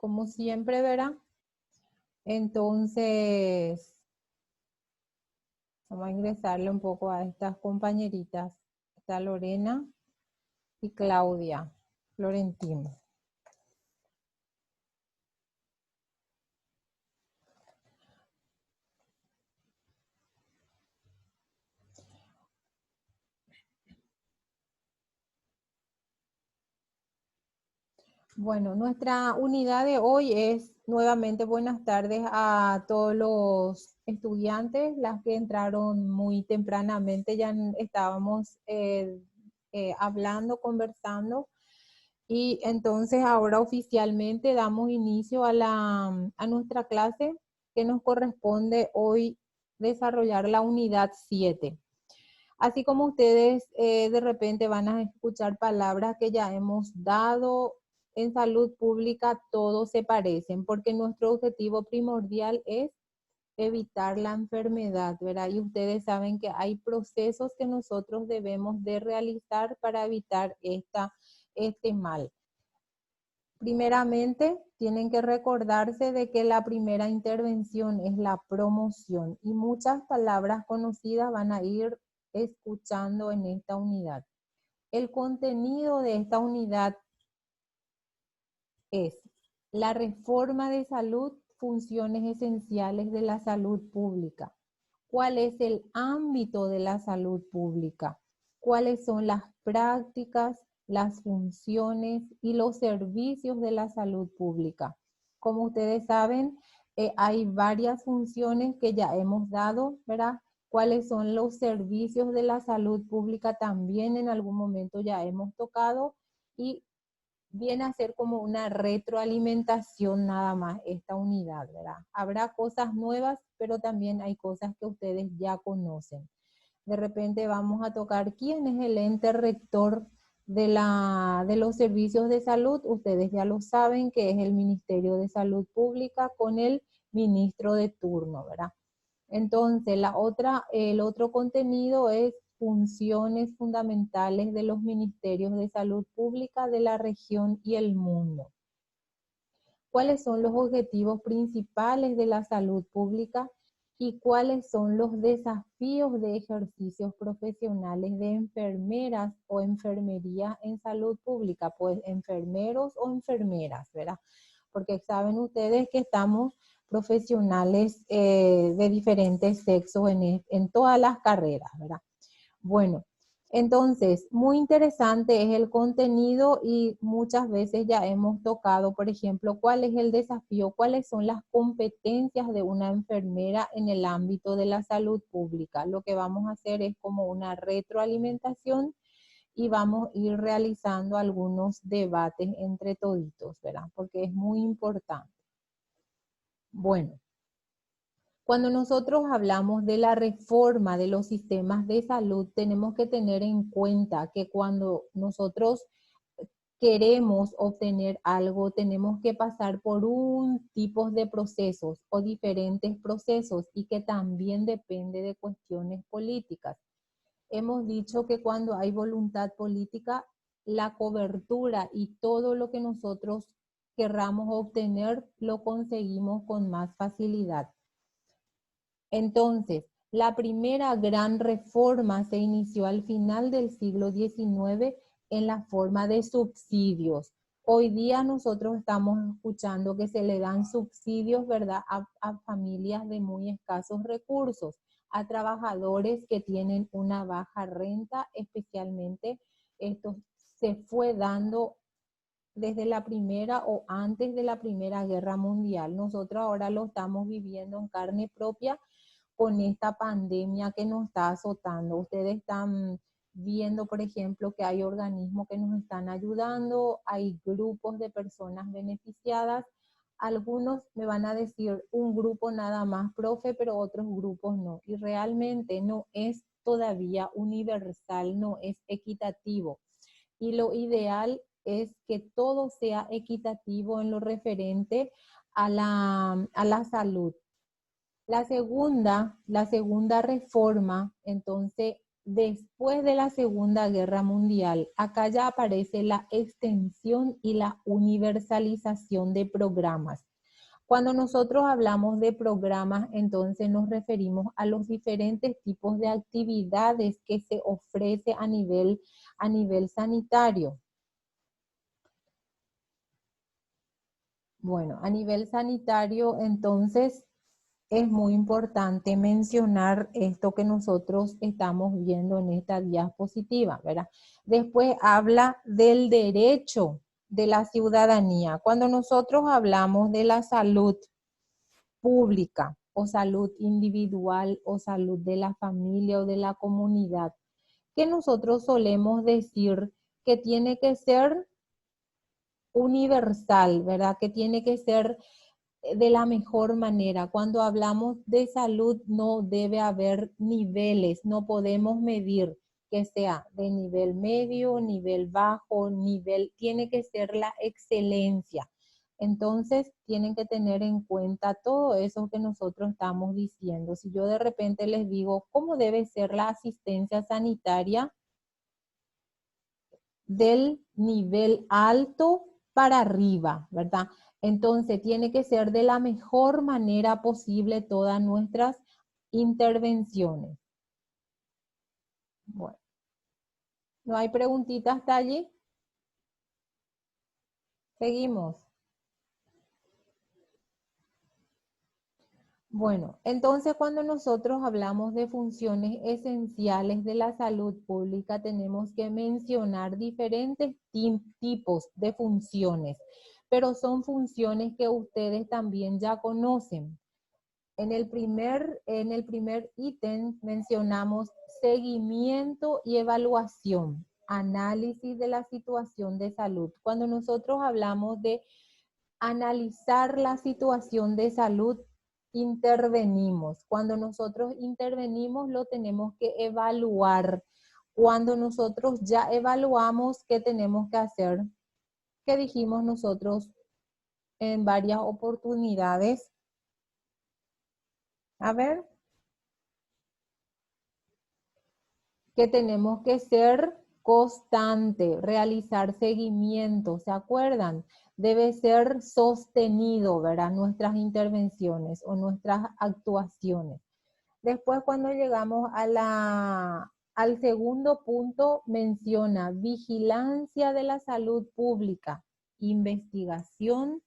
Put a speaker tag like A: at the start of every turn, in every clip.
A: como siempre, ¿verdad? Entonces, vamos a ingresarle un poco a estas compañeritas. Está Lorena y Claudia Florentino. Bueno, nuestra unidad de hoy es nuevamente buenas tardes a todos los estudiantes, las que entraron muy tempranamente, ya estábamos hablando, conversando, y entonces ahora oficialmente damos inicio a nuestra clase que nos corresponde hoy desarrollar la unidad 7. Así como ustedes de repente van a escuchar palabras que ya hemos dado en salud pública, todos se parecen, porque nuestro objetivo primordial es evitar la enfermedad, ¿verdad? Y ustedes saben que hay procesos que nosotros debemos de realizar para evitar este mal. Primeramente, tienen que recordarse de que la primera intervención es la promoción y muchas palabras conocidas van a ir escuchando en esta unidad. El contenido de esta unidad es la reforma de salud, funciones esenciales de la salud pública. ¿Cuál es el ámbito de la salud pública? ¿Cuáles son las prácticas, las funciones y los servicios de la salud pública? Como ustedes saben, hay varias funciones que ya hemos dado, ¿verdad? ¿Cuáles son los servicios de la salud pública? También en algún momento ya hemos tocado y viene a ser como una retroalimentación nada más esta unidad, ¿verdad? Habrá cosas nuevas, pero también hay cosas que ustedes ya conocen. De repente vamos a tocar quién es el ente rector de los servicios de salud. Ustedes ya lo saben que es el Ministerio de Salud Pública con el ministro de turno, ¿verdad? Entonces, el otro contenido es funciones fundamentales de los ministerios de salud pública de la región y el mundo. ¿Cuáles son los objetivos principales de la salud pública y cuáles son los desafíos de ejercicios profesionales de enfermeras o enfermería en salud pública? Pues enfermeros o enfermeras, ¿verdad? Porque saben ustedes que estamos profesionales de diferentes sexos en todas las carreras, ¿verdad? Bueno, entonces, muy interesante es el contenido y muchas veces ya hemos tocado, por ejemplo, cuál es el desafío, cuáles son las competencias de una enfermera en el ámbito de la salud pública. Lo que vamos a hacer es como una retroalimentación y vamos a ir realizando algunos debates entre toditos, ¿verdad? Porque es muy importante. Bueno, cuando nosotros hablamos de la reforma de los sistemas de salud, tenemos que tener en cuenta que cuando nosotros queremos obtener algo, tenemos que pasar por un tipo de procesos o diferentes procesos y que también depende de cuestiones políticas. Hemos dicho que cuando hay voluntad política, la cobertura y todo lo que nosotros querramos obtener lo conseguimos con más facilidad. Entonces, la primera gran reforma se inició al final del siglo XIX en la forma de subsidios. Hoy día nosotros estamos escuchando que se le dan subsidios, ¿verdad?, a familias de muy escasos recursos, a trabajadores que tienen una baja renta, especialmente esto se fue dando desde la primera o antes de la Primera Guerra Mundial. Nosotros ahora lo estamos viviendo en carne propia con esta pandemia que nos está azotando. Ustedes están viendo, por ejemplo, que hay organismos que nos están ayudando, hay grupos de personas beneficiadas. Algunos me van a decir un grupo nada más, profe, pero otros grupos no. Y realmente no es todavía universal, no es equitativo. Y lo ideal es que todo sea equitativo en lo referente a la salud. La segunda reforma, entonces, después de la Segunda Guerra Mundial. Acá ya aparece la extensión y la universalización de programas. Cuando nosotros hablamos de programas, entonces nos referimos a los diferentes tipos de actividades que se ofrece a nivel sanitario. Bueno, a nivel sanitario, entonces, es muy importante mencionar esto que nosotros estamos viendo en esta diapositiva, ¿verdad? Después habla del derecho de la ciudadanía. Cuando nosotros hablamos de la salud pública o salud individual o salud de la familia o de la comunidad, que nosotros solemos decir que tiene que ser universal, ¿verdad? Que tiene que ser de la mejor manera. Cuando hablamos de salud no debe haber niveles, no podemos medir que sea de nivel medio, nivel bajo, tiene que ser la excelencia. Entonces tienen que tener en cuenta todo eso que nosotros estamos diciendo. Si yo de repente les digo cómo debe ser la asistencia sanitaria del nivel alto para arriba, ¿verdad? Entonces tiene que ser de la mejor manera posible todas nuestras intervenciones. Bueno, ¿no hay preguntitas hasta allí? Seguimos. Bueno, entonces cuando nosotros hablamos de funciones esenciales de la salud pública, tenemos que mencionar diferentes tipos de funciones, pero son funciones que ustedes también ya conocen. En el primer ítem mencionamos seguimiento y evaluación, análisis de la situación de salud. Cuando nosotros hablamos de analizar la situación de salud, intervenimos. Cuando nosotros intervenimos, lo tenemos que evaluar. Cuando nosotros ya evaluamos, ¿qué tenemos que hacer? ¿Qué dijimos nosotros en varias oportunidades? A ver, que tenemos que ser constante, realizar seguimiento, ¿se acuerdan? Debe ser sostenido, ¿verdad? Nuestras intervenciones o nuestras actuaciones. Después, cuando llegamos al segundo punto, menciona vigilancia de la salud pública, investigación,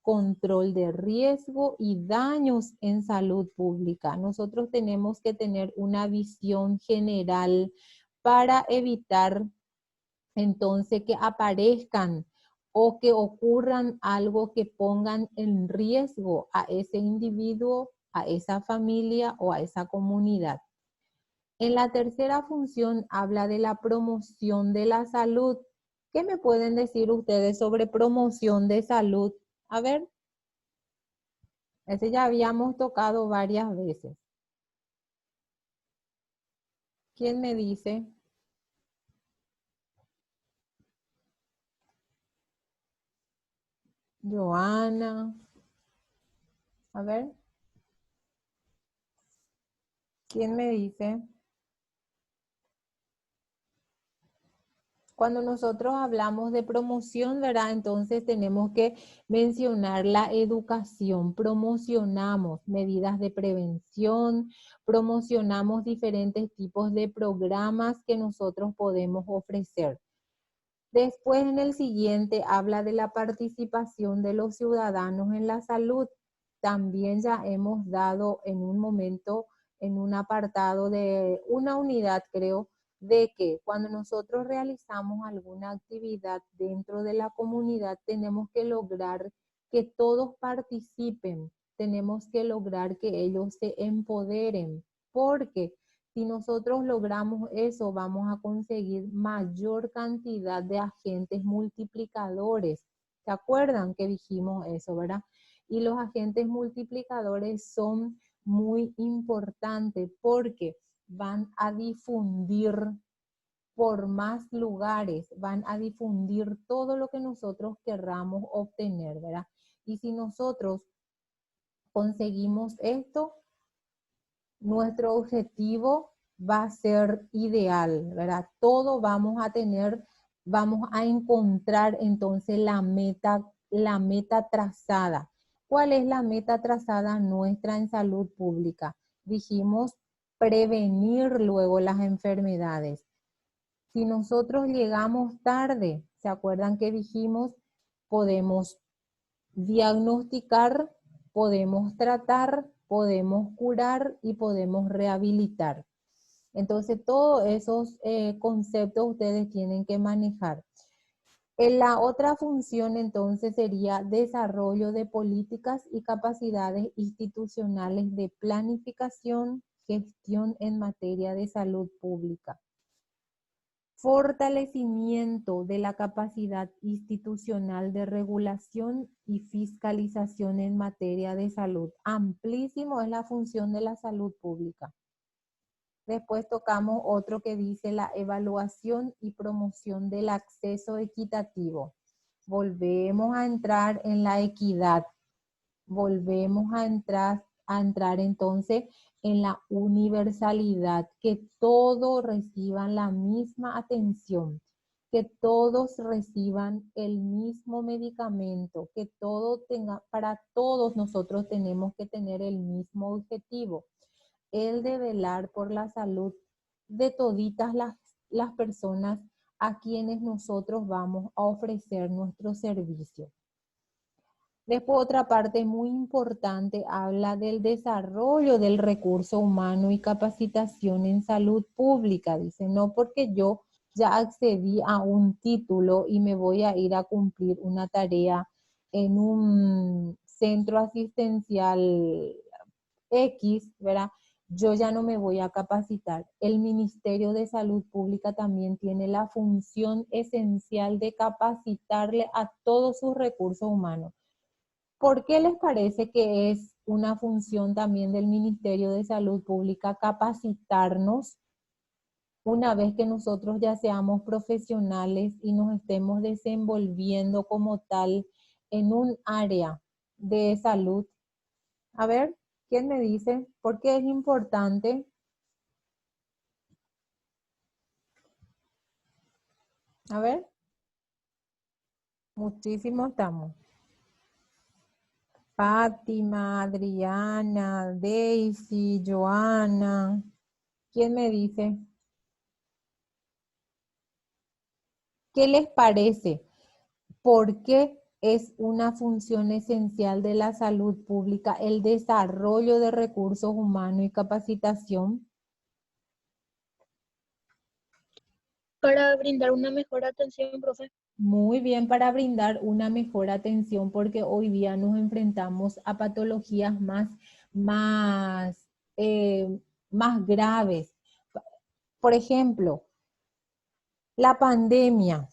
A: control de riesgo y daños en salud pública. Nosotros tenemos que tener una visión general para evitar entonces que aparezcan o que ocurran algo que pongan en riesgo a ese individuo, a esa familia o a esa comunidad. En la tercera función habla de la promoción de la salud. ¿Qué me pueden decir ustedes sobre promoción de salud? A ver, ese ya habíamos tocado varias veces. ¿Quién me dice? Joana. A ver. ¿Quién me dice? Cuando nosotros hablamos de promoción, ¿verdad? Entonces tenemos que mencionar la educación. Promocionamos medidas de prevención, promocionamos diferentes tipos de programas que nosotros podemos ofrecer. Después en el siguiente habla de la participación de los ciudadanos en la salud. También ya hemos dado en un momento, en un apartado de una unidad, creo, de que cuando nosotros realizamos alguna actividad dentro de la comunidad, tenemos que lograr que todos participen, tenemos que lograr que ellos se empoderen, porque si nosotros logramos eso, vamos a conseguir mayor cantidad de agentes multiplicadores. ¿Se acuerdan que dijimos eso, verdad? Y los agentes multiplicadores son muy importantes porque van a difundir por más lugares, van a difundir todo lo que nosotros querramos obtener, ¿verdad? Y si nosotros conseguimos esto, nuestro objetivo va a ser ideal, ¿verdad? Todo vamos a encontrar entonces la meta trazada. ¿Cuál es la meta trazada nuestra en salud pública? Dijimos prevenir luego las enfermedades. Si nosotros llegamos tarde, ¿se acuerdan que dijimos? Podemos diagnosticar, podemos tratar, podemos curar y podemos rehabilitar. Entonces, todos esos conceptos ustedes tienen que manejar. La otra función entonces sería desarrollo de políticas y capacidades institucionales de planificación, gestión en materia de salud pública. Fortalecimiento de la capacidad institucional de regulación y fiscalización en materia de salud. Amplísimo es la función de la salud pública. Después tocamos otro que dice la evaluación y promoción del acceso equitativo. Volvemos a entrar en la equidad. Volvemos a entrar entonces en la universalidad, que todos reciban la misma atención, que todos reciban el mismo medicamento, que para todos nosotros tenemos que tener el mismo objetivo, el de velar por la salud de toditas las personas a quienes nosotros vamos a ofrecer nuestro servicio. Después otra parte muy importante habla del desarrollo del recurso humano y capacitación en salud pública. Dice, no porque yo ya accedí a un título y me voy a ir a cumplir una tarea en un centro asistencial X, ¿verdad? Yo ya no me voy a capacitar. El Ministerio de Salud Pública también tiene la función esencial de capacitarle a todos sus recursos humanos. ¿Por qué les parece que es una función también del Ministerio de Salud Pública capacitarnos una vez que nosotros ya seamos profesionales y nos estemos desenvolviendo como tal en un área de salud? A ver, ¿quién me dice por qué es importante? A ver, muchísimo estamos. Fátima, Adriana, Daisy, Joana. ¿Quién me dice? ¿Qué les parece? ¿Por qué es una función esencial de la salud pública el desarrollo de recursos humanos y capacitación?
B: Para brindar una mejor atención, profe.
A: Muy bien, para brindar una mejor atención, porque hoy día nos enfrentamos a patologías más, eh, más graves. Por ejemplo, la pandemia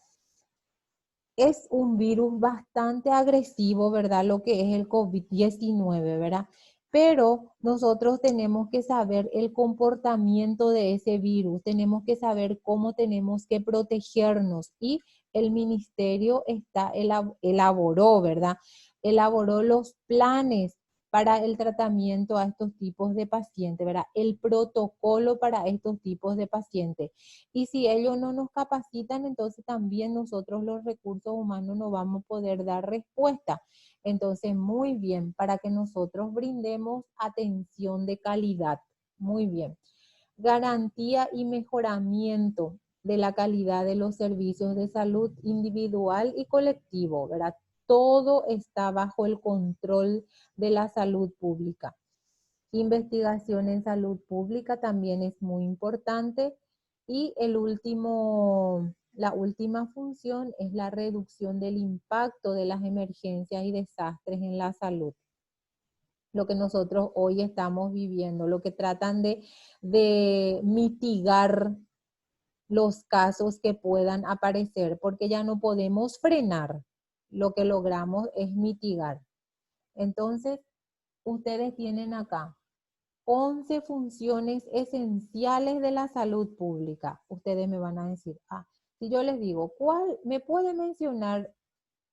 A: es un virus bastante agresivo, ¿verdad? Lo que es el COVID-19, ¿verdad? Pero nosotros tenemos que saber el comportamiento de ese virus, tenemos que saber cómo tenemos que protegernos y el ministerio elaboró, ¿verdad? Elaboró los planes para el tratamiento a estos tipos de pacientes, ¿verdad? El protocolo para estos tipos de pacientes. Y si ellos no nos capacitan, entonces también nosotros los recursos humanos no vamos a poder dar respuesta. Entonces, muy bien, para que nosotros brindemos atención de calidad. Muy bien. Garantía y mejoramiento de la calidad de los servicios de salud individual y colectivo, ¿verdad? Todo está bajo el control de la salud pública. Investigación en salud pública también es muy importante. Y la última función es la reducción del impacto de las emergencias y desastres en la salud. Lo que nosotros hoy estamos viviendo, lo que tratan de mitigar los casos que puedan aparecer, porque ya no podemos frenar, lo que logramos es mitigar. Entonces, ustedes tienen acá 11 funciones esenciales de la salud pública. Ustedes me van a decir, si yo les digo, ¿cuál me puede mencionar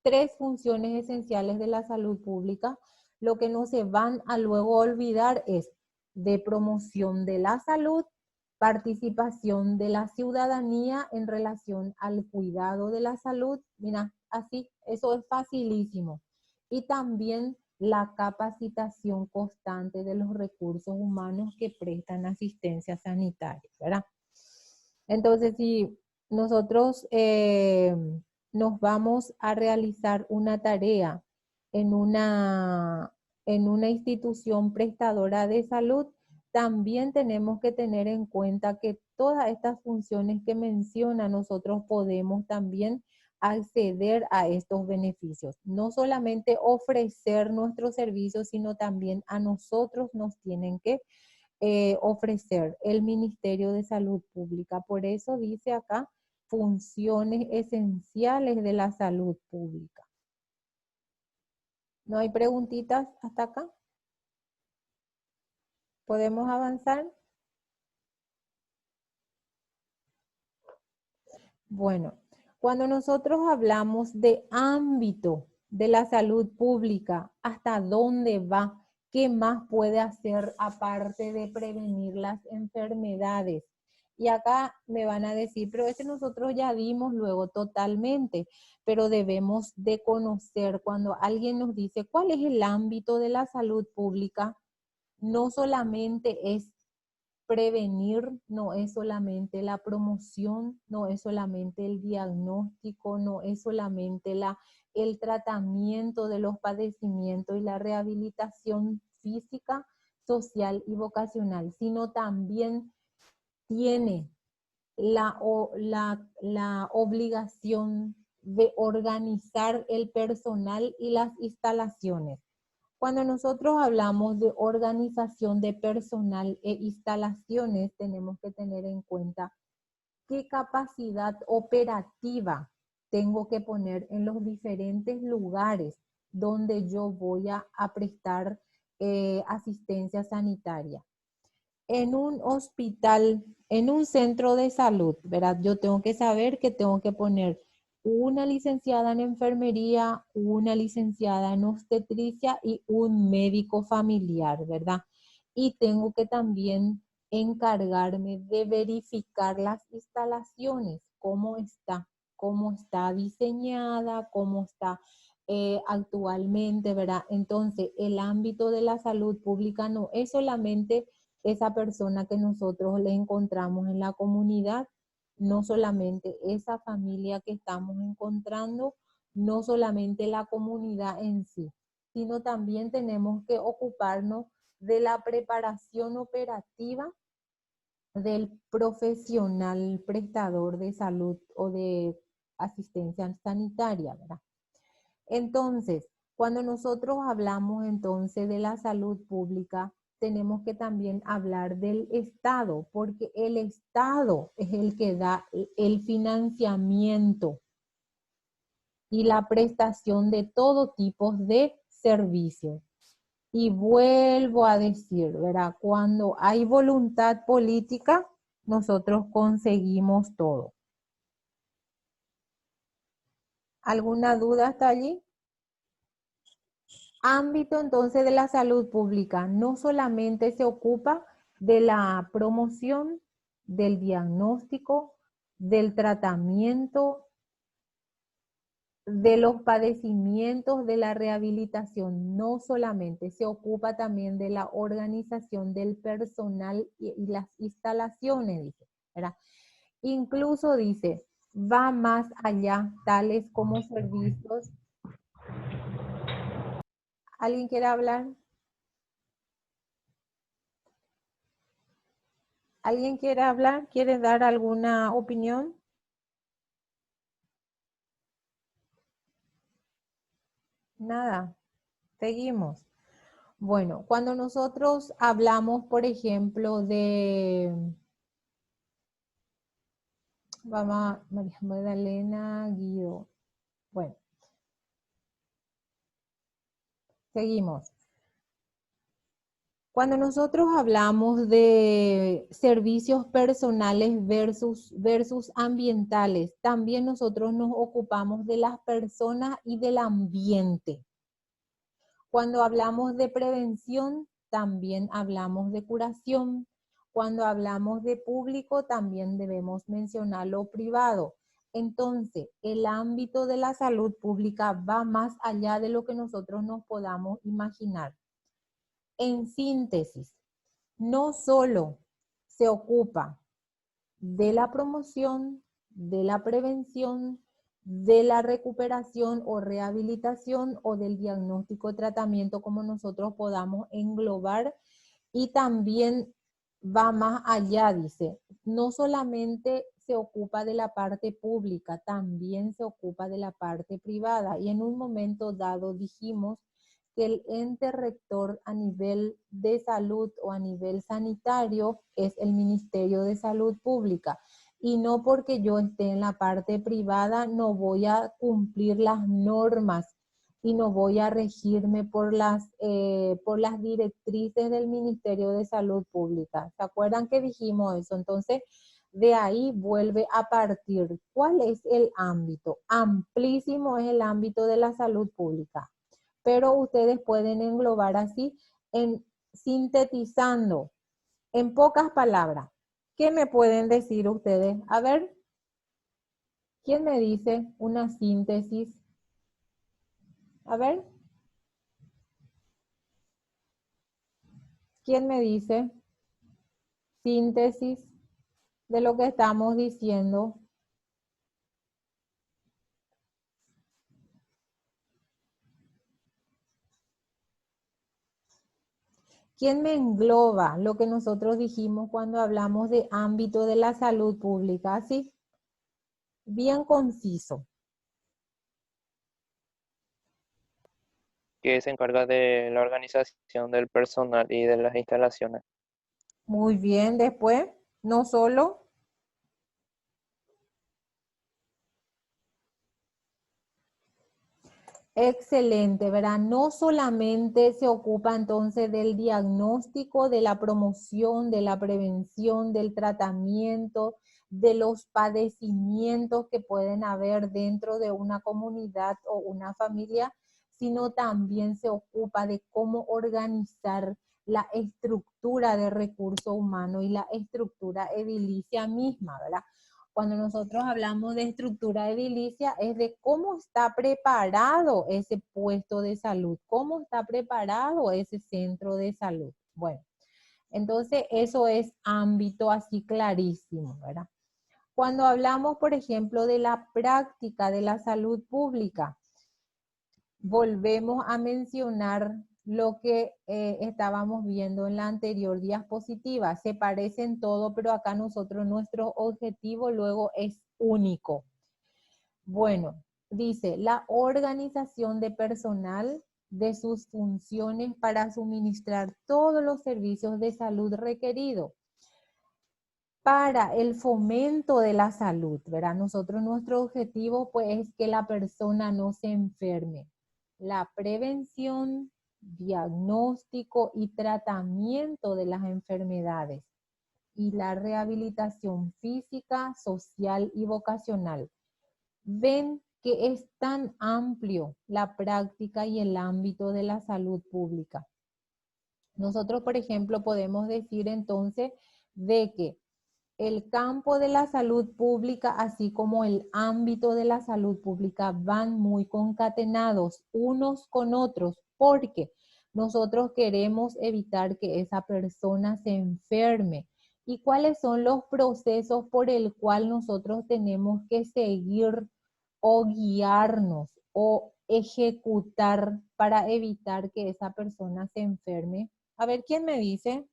A: 3 funciones esenciales de la salud pública? Lo que no se van a luego olvidar es de promoción de la salud, participación de la ciudadanía en relación al cuidado de la salud. Mira, así, eso es facilísimo. Y también la capacitación constante de los recursos humanos que prestan asistencia sanitaria, ¿verdad? Entonces, si nosotros nos vamos a realizar una tarea en una institución prestadora de salud, también tenemos que tener en cuenta que todas estas funciones que menciona, nosotros podemos también acceder a estos beneficios. No solamente ofrecer nuestros servicios, sino también a nosotros nos tienen que ofrecer el Ministerio de Salud Pública. Por eso dice acá funciones esenciales de la salud pública. ¿No hay preguntitas hasta acá? ¿Podemos avanzar? Bueno, cuando nosotros hablamos de ámbito de la salud pública, ¿hasta dónde va? ¿Qué más puede hacer aparte de prevenir las enfermedades? Y acá me van a decir, pero ese nosotros ya dimos luego totalmente, pero debemos de conocer cuando alguien nos dice cuál es el ámbito de la salud pública, no solamente es prevenir, no es solamente la promoción, no es solamente el diagnóstico, no es solamente el tratamiento de los padecimientos y la rehabilitación física, social y vocacional, sino también tiene la obligación de organizar el personal y las instalaciones. Cuando nosotros hablamos de organización de personal e instalaciones, tenemos que tener en cuenta qué capacidad operativa tengo que poner en los diferentes lugares donde yo voy a prestar asistencia sanitaria. En un hospital, en un centro de salud, ¿verdad? Yo tengo que saber que tengo que poner una licenciada en enfermería, una licenciada en obstetricia y un médico familiar, ¿verdad? Y tengo que también encargarme de verificar las instalaciones, cómo está diseñada, cómo está actualmente, ¿verdad? Entonces, el ámbito de la salud pública no es solamente esa persona que nosotros le encontramos en la comunidad, no solamente esa familia que estamos encontrando, no solamente la comunidad en sí, sino también tenemos que ocuparnos de la preparación operativa del profesional prestador de salud o de asistencia sanitaria, ¿verdad? Entonces, cuando nosotros hablamos entonces de la salud pública, tenemos que también hablar del Estado, porque el Estado es el que da el financiamiento y la prestación de todo tipo de servicios. Y vuelvo a decir, ¿verdad? Cuando hay voluntad política, nosotros conseguimos todo. ¿Alguna duda hasta allí? Ámbito entonces de la salud pública no solamente se ocupa de la promoción, del diagnóstico, del tratamiento, de los padecimientos, de la rehabilitación, no solamente, se ocupa también de la organización del personal y las instalaciones, dice, ¿verdad? Incluso dice, va más allá, tales como servicios. ¿Alguien quiere hablar? ¿Alguien quiere hablar? ¿Quiere dar alguna opinión? Nada. Seguimos. Bueno, cuando nosotros hablamos, por ejemplo, de... Vamos a María Magdalena Guido. Bueno, seguimos. Cuando nosotros hablamos de servicios personales versus ambientales, también nosotros nos ocupamos de las personas y del ambiente. Cuando hablamos de prevención, también hablamos de curación. Cuando hablamos de público, también debemos mencionar lo privado. Entonces, el ámbito de la salud pública va más allá de lo que nosotros nos podamos imaginar. En síntesis, no solo se ocupa de la promoción, de la prevención, de la recuperación o rehabilitación o del diagnóstico y tratamiento como nosotros podamos englobar, y también va más allá, dice, no solamente se ocupa de la parte pública, también se ocupa de la parte privada. Y en un momento dado dijimos que el ente rector a nivel de salud o a nivel sanitario es el Ministerio de Salud Pública. Y no porque yo esté en la parte privada no voy a cumplir las normas y no voy a regirme por las directrices del Ministerio de Salud Pública. ¿Se acuerdan que dijimos eso? Entonces, de ahí vuelve a partir. ¿Cuál es el ámbito? Amplísimo es el ámbito de la salud pública, pero ustedes pueden englobar así, sintetizando, en pocas palabras. ¿Qué me pueden decir ustedes? A ver, ¿quién me dice una síntesis? A ver. ¿Quién me dice síntesis de lo que estamos diciendo? ¿Quién me engloba lo que nosotros dijimos cuando hablamos de ámbito de la salud pública? Así, bien conciso.
C: Que se encarga de la organización del personal y de las instalaciones.
A: Muy bien, después, no solo. Excelente, ¿verdad? No solamente se ocupa entonces del diagnóstico, de la promoción, de la prevención, del tratamiento, de los padecimientos que pueden haber dentro de una comunidad o una familia, sino también se ocupa de cómo organizar la estructura de recursos humanos y la estructura edilicia misma, ¿verdad? Cuando nosotros hablamos de estructura edilicia es de cómo está preparado ese puesto de salud, cómo está preparado ese centro de salud. Bueno, entonces eso es ámbito así clarísimo, ¿verdad? Cuando hablamos, por ejemplo, de la práctica de la salud pública, volvemos a mencionar lo que estábamos viendo en la anterior diapositiva. Se parecen todo, pero acá nosotros nuestro objetivo luego es único. Bueno, dice la organización de personal de sus funciones para suministrar todos los servicios de salud requeridos para el fomento de la salud, ¿verdad? Nosotros nuestro objetivo pues es que la persona no se enferme. La prevención, diagnóstico y tratamiento de las enfermedades y la rehabilitación física, social y vocacional. Ven que es tan amplio la práctica y el ámbito de la salud pública. Nosotros, por ejemplo, podemos decir entonces de que el campo de la salud pública, así como el ámbito de la salud pública, van muy concatenados unos con otros, porque nosotros queremos evitar que esa persona se enferme. ¿Y cuáles son los procesos por el cual nosotros tenemos que seguir o guiarnos o ejecutar para evitar que esa persona se enferme? A ver, ¿quién me dice?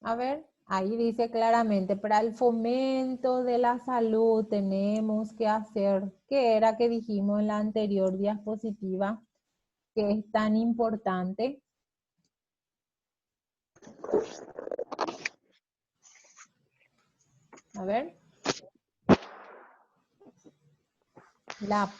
A: A ver, ahí dice claramente, para el fomento de la salud tenemos que hacer, ¿qué era que dijimos en la anterior diapositiva? Que es tan importante. A ver. La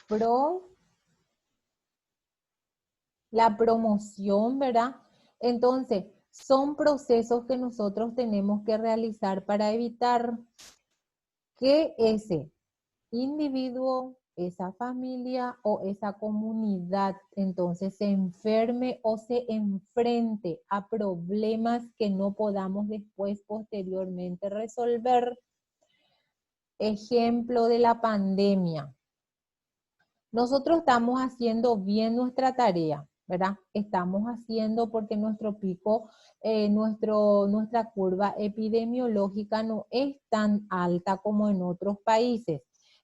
A: promoción, ¿verdad? Entonces, son procesos que nosotros tenemos que realizar para evitar que ese individuo esa familia o esa comunidad entonces se enferme o se enfrente a problemas que no podamos después posteriormente resolver. Ejemplo de la pandemia. Nosotros estamos haciendo bien nuestra tarea, ¿verdad? Estamos haciendo porque nuestro pico, nuestra curva epidemiológica no es tan alta como en otros países.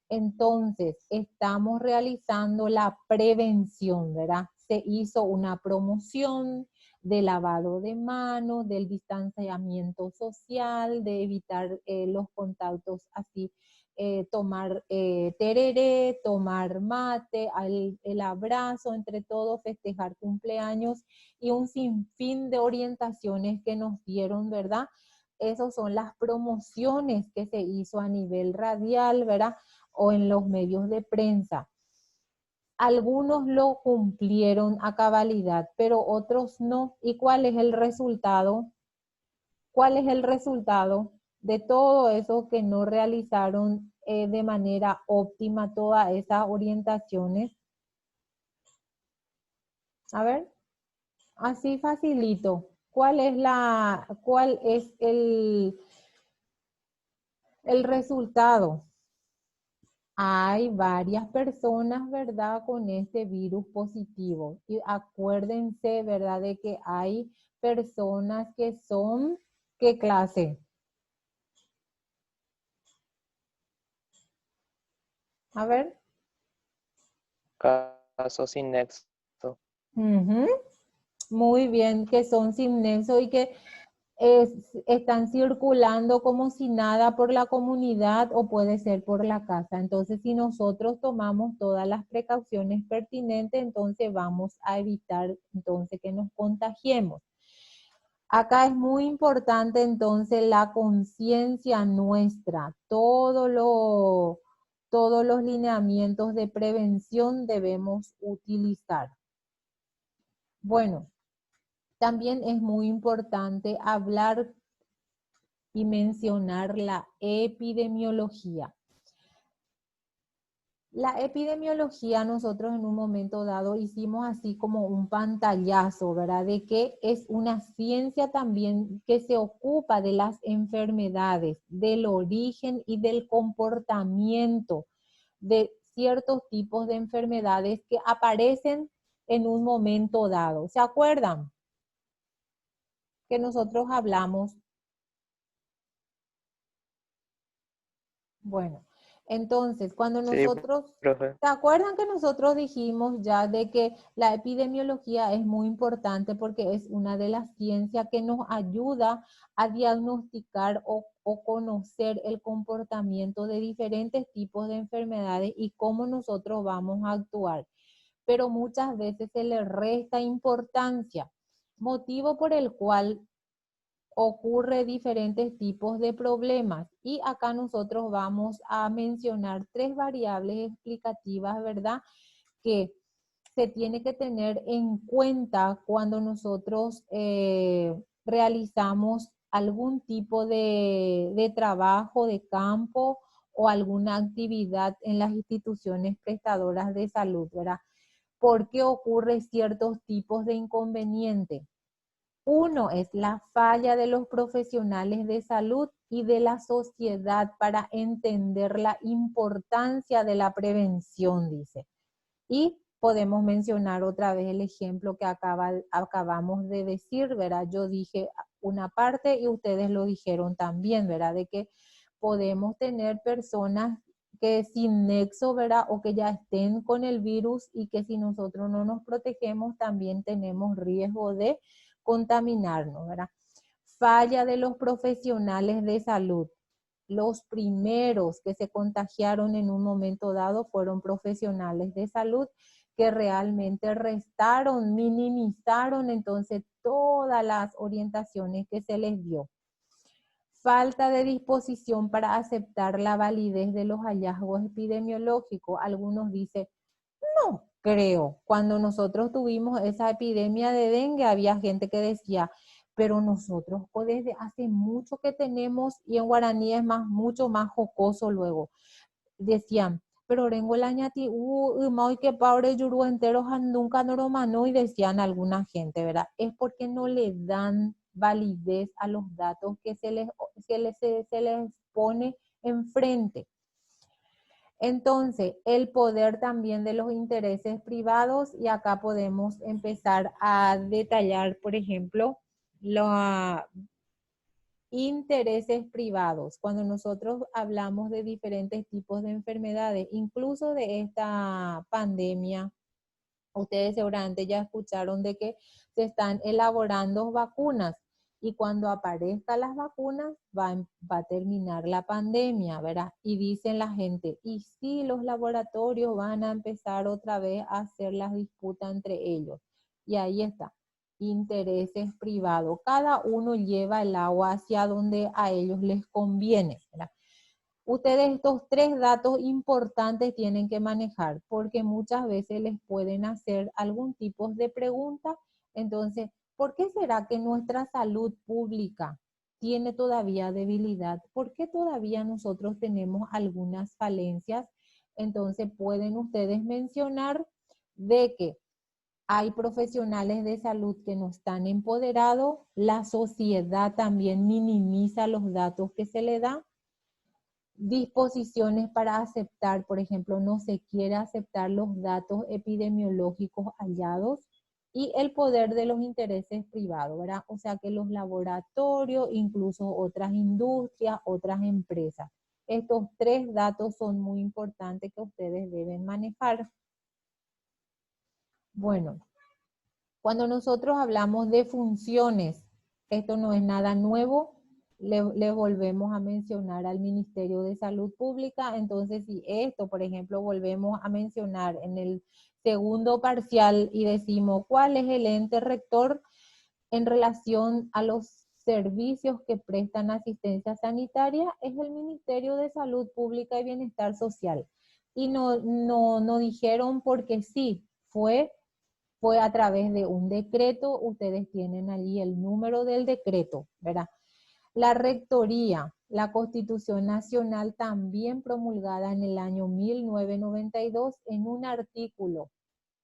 A: Entonces, estamos realizando la prevención, ¿verdad? Se hizo una promoción de lavado de manos, del distanciamiento social, de evitar los contactos así, tomar tereré, tomar mate, el abrazo entre todos, festejar cumpleaños y un sinfín de orientaciones que nos dieron, ¿verdad? Esas son las promociones que se hizo a nivel radial, ¿verdad? O en los medios de prensa. Algunos lo cumplieron a cabalidad, pero otros no. ¿Y cuál es el resultado? ¿Cuál es el resultado de todo eso que no realizaron de manera óptima todas esas orientaciones? A ver, así facilito. ¿Cuál es el resultado? Hay varias personas, ¿verdad?, con este virus positivo. Y acuérdense, ¿verdad?, de que hay personas que son, ¿qué clase? A ver.
C: Caso sin nexo.
A: Ujú. Muy bien, que son sin nexo y que están circulando como si nada por la comunidad o puede ser por la casa. Entonces, si nosotros tomamos todas las precauciones pertinentes, entonces vamos a evitar entonces que nos contagiemos. Acá es muy importante entonces la conciencia nuestra, todos los lineamientos de prevención debemos utilizar. Bueno, también es muy importante hablar y mencionar la epidemiología. La epidemiología nosotros en un momento dado hicimos así como un pantallazo, ¿verdad? De que es una ciencia también que se ocupa de las enfermedades, del origen y del comportamiento de ciertos tipos de enfermedades que aparecen en un momento dado. ¿Se acuerdan? Que nosotros hablamos. Bueno, entonces, cuando
C: Sí,
A: nosotros,
C: profe.
A: ¿se acuerdan que nosotros dijimos ya de que la epidemiología es muy importante porque es una de las ciencias que nos ayuda a diagnosticar o conocer el comportamiento de diferentes tipos de enfermedades y cómo nosotros vamos a actuar? Pero muchas veces se le resta importancia, motivo por el cual ocurre diferentes tipos de problemas y acá nosotros vamos a mencionar 3 variables explicativas, ¿verdad? Que se tiene que tener en cuenta cuando nosotros realizamos algún tipo de trabajo de campo o alguna actividad en las instituciones prestadoras de salud, ¿verdad? ¿Por qué ocurre ciertos tipos de inconvenientes? Uno es la falla de los profesionales de salud y de la sociedad para entender la importancia de la prevención, dice. Y podemos mencionar otra vez el ejemplo que acabamos de decir, ¿verdad? Yo dije una parte y ustedes lo dijeron también, ¿verdad? De que podemos tener personas que sin nexo, ¿verdad? O que ya estén con el virus y que si nosotros no nos protegemos también tenemos riesgo de contaminarnos, ¿verdad? Falla de los profesionales de salud. Los primeros que se contagiaron en un momento dado fueron profesionales de salud que realmente restaron, minimizaron entonces todas las orientaciones que se les dio. Falta de disposición para aceptar la validez de los hallazgos epidemiológicos. Algunos dicen, no creo. Cuando nosotros tuvimos esa epidemia de dengue, había gente que decía, pero nosotros desde hace mucho que tenemos, y en guaraní es mucho más jocoso luego, decían, pero rengo la ñati, y que pobre yuru entero nunca no romano, y decían alguna gente, ¿verdad? Es porque no le dan validez a los datos que se les pone enfrente. Entonces, el poder también de los intereses privados, y acá podemos empezar a detallar, por ejemplo, los intereses privados. Cuando nosotros hablamos de diferentes tipos de enfermedades, incluso de esta pandemia, ustedes seguramente ya escucharon de que se están elaborando vacunas. Y cuando aparezcan las vacunas, va a terminar la pandemia, ¿verdad? Y dicen la gente, y sí, los laboratorios van a empezar otra vez a hacer las disputas entre ellos. Y ahí está, intereses privados. Cada uno lleva el agua hacia donde a ellos les conviene, ¿verdad? Ustedes estos 3 datos importantes tienen que manejar, porque muchas veces les pueden hacer algún tipo de pregunta. Entonces, ¿por qué será que nuestra salud pública tiene todavía debilidad? ¿Por qué todavía nosotros tenemos algunas falencias? Entonces, pueden ustedes mencionar de que hay profesionales de salud que no están empoderados, la sociedad también minimiza los datos que se le da, disposiciones para aceptar, por ejemplo, no se quiere aceptar los datos epidemiológicos hallados, y el poder de los intereses privados, ¿verdad? O sea que los laboratorios, incluso otras industrias, otras empresas. Estos 3 datos son muy importantes que ustedes deben manejar. Bueno, cuando nosotros hablamos de funciones, esto no es nada nuevo. Le volvemos a mencionar al Ministerio de Salud Pública. Entonces, si esto, por ejemplo, volvemos a mencionar en el segundo parcial y decimos cuál es el ente rector en relación a los servicios que prestan asistencia sanitaria, es el Ministerio de Salud Pública y Bienestar Social. Y no dijeron porque sí, fue a través de un decreto. Ustedes tienen allí el número del decreto, ¿verdad? La rectoría, la Constitución Nacional, también promulgada en el año 1992, en un artículo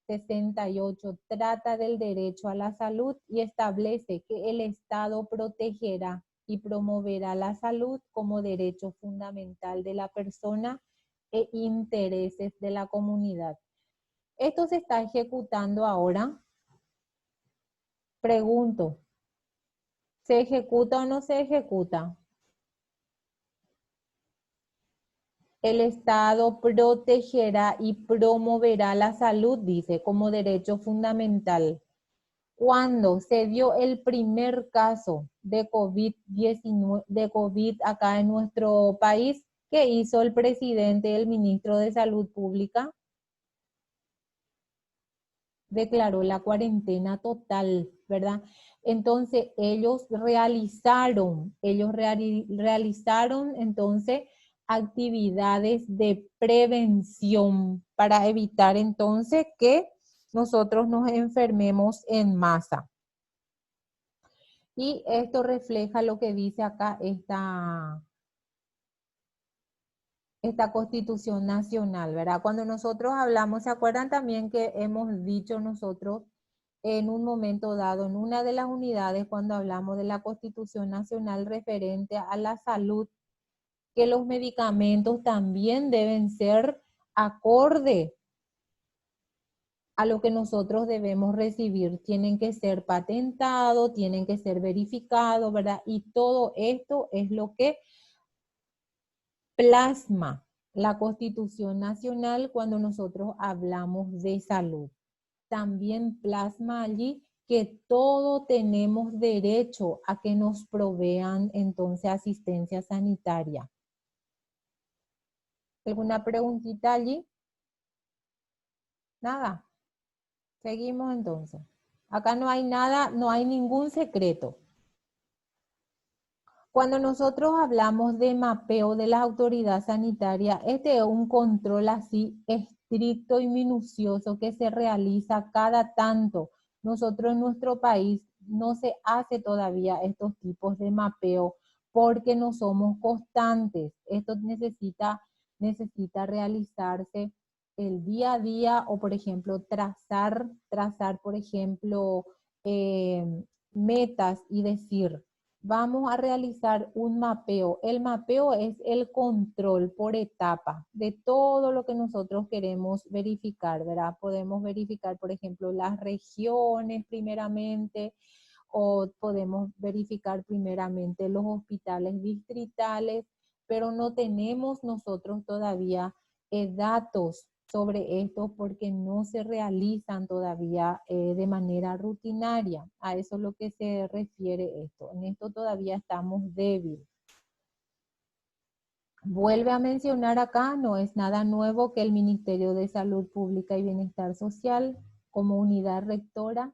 A: 68, trata del derecho a la salud y establece que el Estado protegerá y promoverá la salud como derecho fundamental de la persona e intereses de la comunidad. ¿Esto se está ejecutando ahora? Pregunto, ¿se ejecuta o no se ejecuta? El Estado protegerá y promoverá la salud, dice, como derecho fundamental. Cuando se dio el primer caso de COVID acá en nuestro país, ¿qué hizo el presidente y el ministro de Salud Pública? Declaró la cuarentena total, ¿verdad? Entonces ellos realizaron entonces actividades de prevención para evitar entonces que nosotros nos enfermemos en masa. Y esto refleja lo que dice acá esta Constitución Nacional, ¿verdad? Cuando nosotros hablamos, ¿se acuerdan también que hemos dicho nosotros en un momento dado, en una de las unidades, cuando hablamos de la Constitución Nacional referente a la salud, que los medicamentos también deben ser acorde a lo que nosotros debemos recibir? Tienen que ser patentados, tienen que ser verificados, ¿verdad? Y todo esto es lo que plasma la Constitución Nacional cuando nosotros hablamos de salud. También plasma allí que todos tenemos derecho a que nos provean entonces asistencia sanitaria. ¿Alguna preguntita allí? Nada. Seguimos entonces. Acá no hay nada, no hay ningún secreto. Cuando nosotros hablamos de mapeo de la autoridad sanitaria, este es un control así estricto y minucioso que se realiza cada tanto. Nosotros en nuestro país no se hace todavía estos tipos de mapeo porque no somos constantes. Esto necesita necesita realizarse el día a día o, por ejemplo, trazar por ejemplo, metas y decir, vamos a realizar un mapeo. El mapeo es el control por etapa de todo lo que nosotros queremos verificar, ¿verdad? Podemos verificar, por ejemplo, las regiones primeramente, o podemos verificar primeramente los hospitales distritales, pero no tenemos nosotros todavía datos sobre esto porque no se realizan todavía de manera rutinaria. A eso es lo que se refiere esto. En esto todavía estamos débiles. Vuelve a mencionar acá, no es nada nuevo que el Ministerio de Salud Pública y Bienestar Social, como unidad rectora,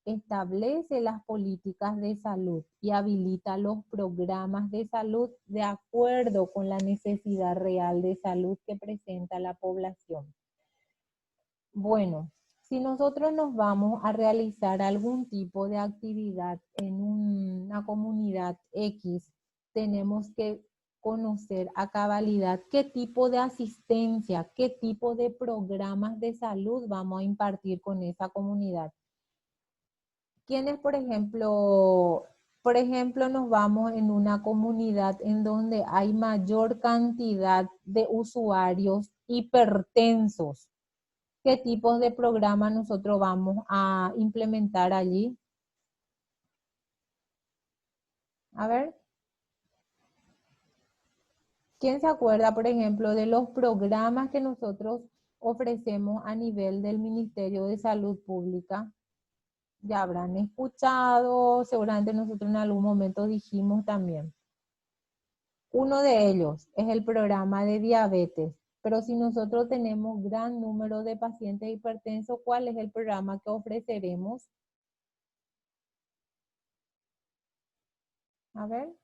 A: establece las políticas de salud y habilita los programas de salud de acuerdo con la necesidad real de salud que presenta la población. Bueno, si nosotros nos vamos a realizar algún tipo de actividad en una comunidad X, tenemos que conocer a cabalidad qué tipo de asistencia, qué tipo de programas de salud vamos a impartir con esa comunidad. ¿Quiénes, por ejemplo, nos vamos en una comunidad en donde hay mayor cantidad de usuarios hipertensos? ¿Qué tipos de programas nosotros vamos a implementar allí? A ver. ¿Quién se acuerda, por ejemplo, de los programas que nosotros ofrecemos a nivel del Ministerio de Salud Pública? Ya habrán escuchado, seguramente nosotros en algún momento dijimos también. Uno de ellos es el programa de diabetes, pero si nosotros tenemos gran número de pacientes hipertensos, ¿cuál es el programa que ofreceremos? A ver.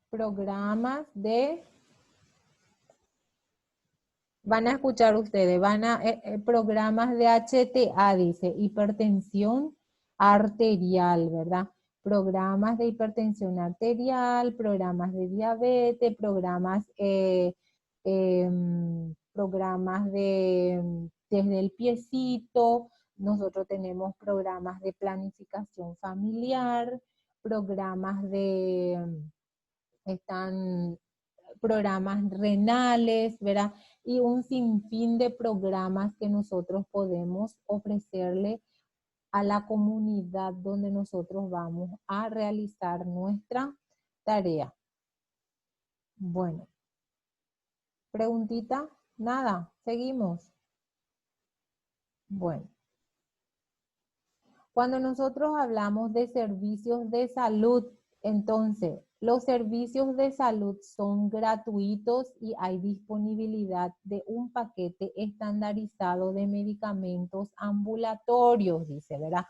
A: Programas de... Van a escuchar ustedes, programas de HTA, dice, hipertensión arterial, ¿verdad? Programas de hipertensión arterial, programas de diabetes, programas desde el piecito. Nosotros tenemos programas de planificación familiar, programas programas renales, ¿verdad? Y un sinfín de programas que nosotros podemos ofrecerle a la comunidad donde nosotros vamos a realizar nuestra tarea. Bueno. ¿Preguntita? Nada. Seguimos. Bueno. Cuando nosotros hablamos de servicios de salud, entonces, los servicios de salud son gratuitos y hay disponibilidad de un paquete estandarizado de medicamentos ambulatorios, dice, ¿verdad?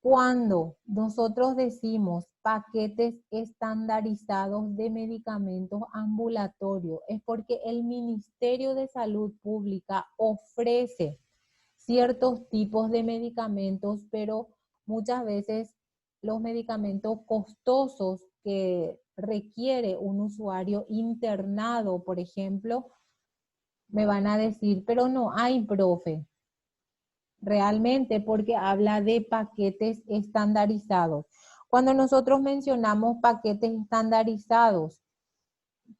A: Cuando nosotros decimos paquetes estandarizados de medicamentos ambulatorios, es porque el Ministerio de Salud Pública ofrece ciertos tipos de medicamentos, pero muchas veces los medicamentos costosos que requiere un usuario internado, por ejemplo, me van a decir, pero no hay, profe. Realmente, porque habla de paquetes estandarizados. Cuando nosotros mencionamos paquetes estandarizados,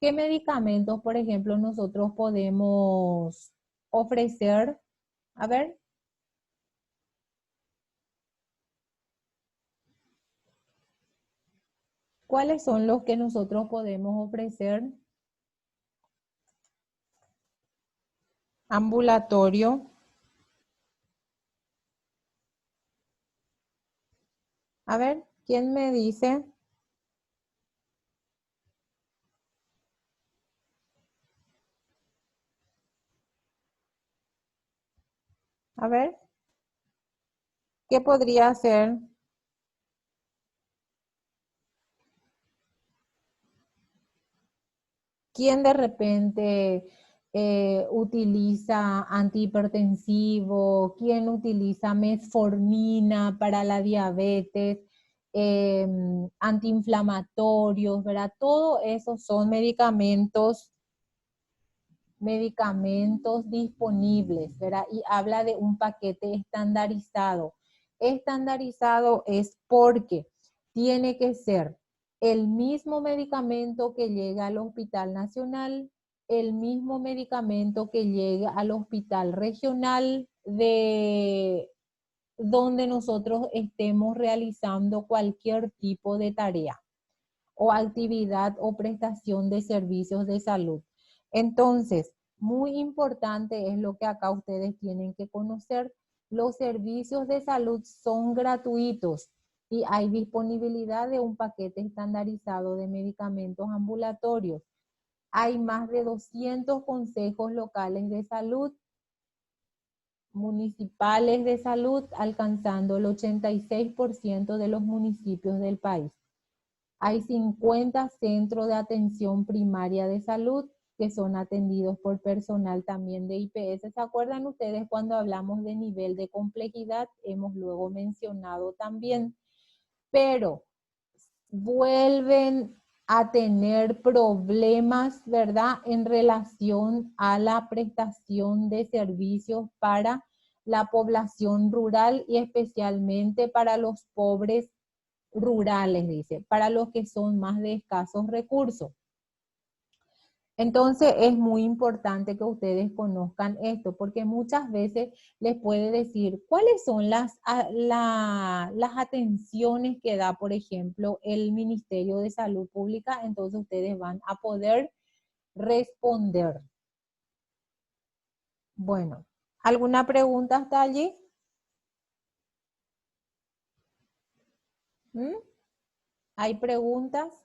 A: ¿qué medicamentos, por ejemplo, nosotros podemos ofrecer? A ver. ¿Cuáles son los que nosotros podemos ofrecer? Ambulatorio. A ver, ¿quién me dice? A ver. ¿Qué podría ser? ¿Quién de repente utiliza antihipertensivo? ¿Quién utiliza metformina para la diabetes? antiinflamatorios, ¿verdad? Todo eso son medicamentos disponibles, ¿verdad? Y habla de un paquete estandarizado. Estandarizado es porque tiene que ser el mismo medicamento que llega al Hospital Nacional, el mismo medicamento que llega al Hospital Regional de donde nosotros estemos realizando cualquier tipo de tarea o actividad o prestación de servicios de salud. Entonces, muy importante es lo que acá ustedes tienen que conocer. Los servicios de salud son gratuitos y hay disponibilidad de un paquete estandarizado de medicamentos ambulatorios. Hay más de 200 consejos locales de salud, municipales de salud, alcanzando el 86% de los municipios del país. Hay 50 centros de atención primaria de salud que son atendidos por personal también de IPS. ¿Se acuerdan ustedes cuando hablamos de nivel de complejidad? Hemos luego mencionado también, pero vuelven a tener problemas, ¿verdad?, en relación a la prestación de servicios para la población rural y especialmente para los pobres rurales, dice, para los que son más de escasos recursos. Entonces es muy importante que ustedes conozcan esto, porque muchas veces les puede decir cuáles son las atenciones que da, por ejemplo, el Ministerio de Salud Pública, entonces ustedes van a poder responder. Bueno, ¿alguna pregunta hasta allí? ¿Mm? ¿Hay preguntas?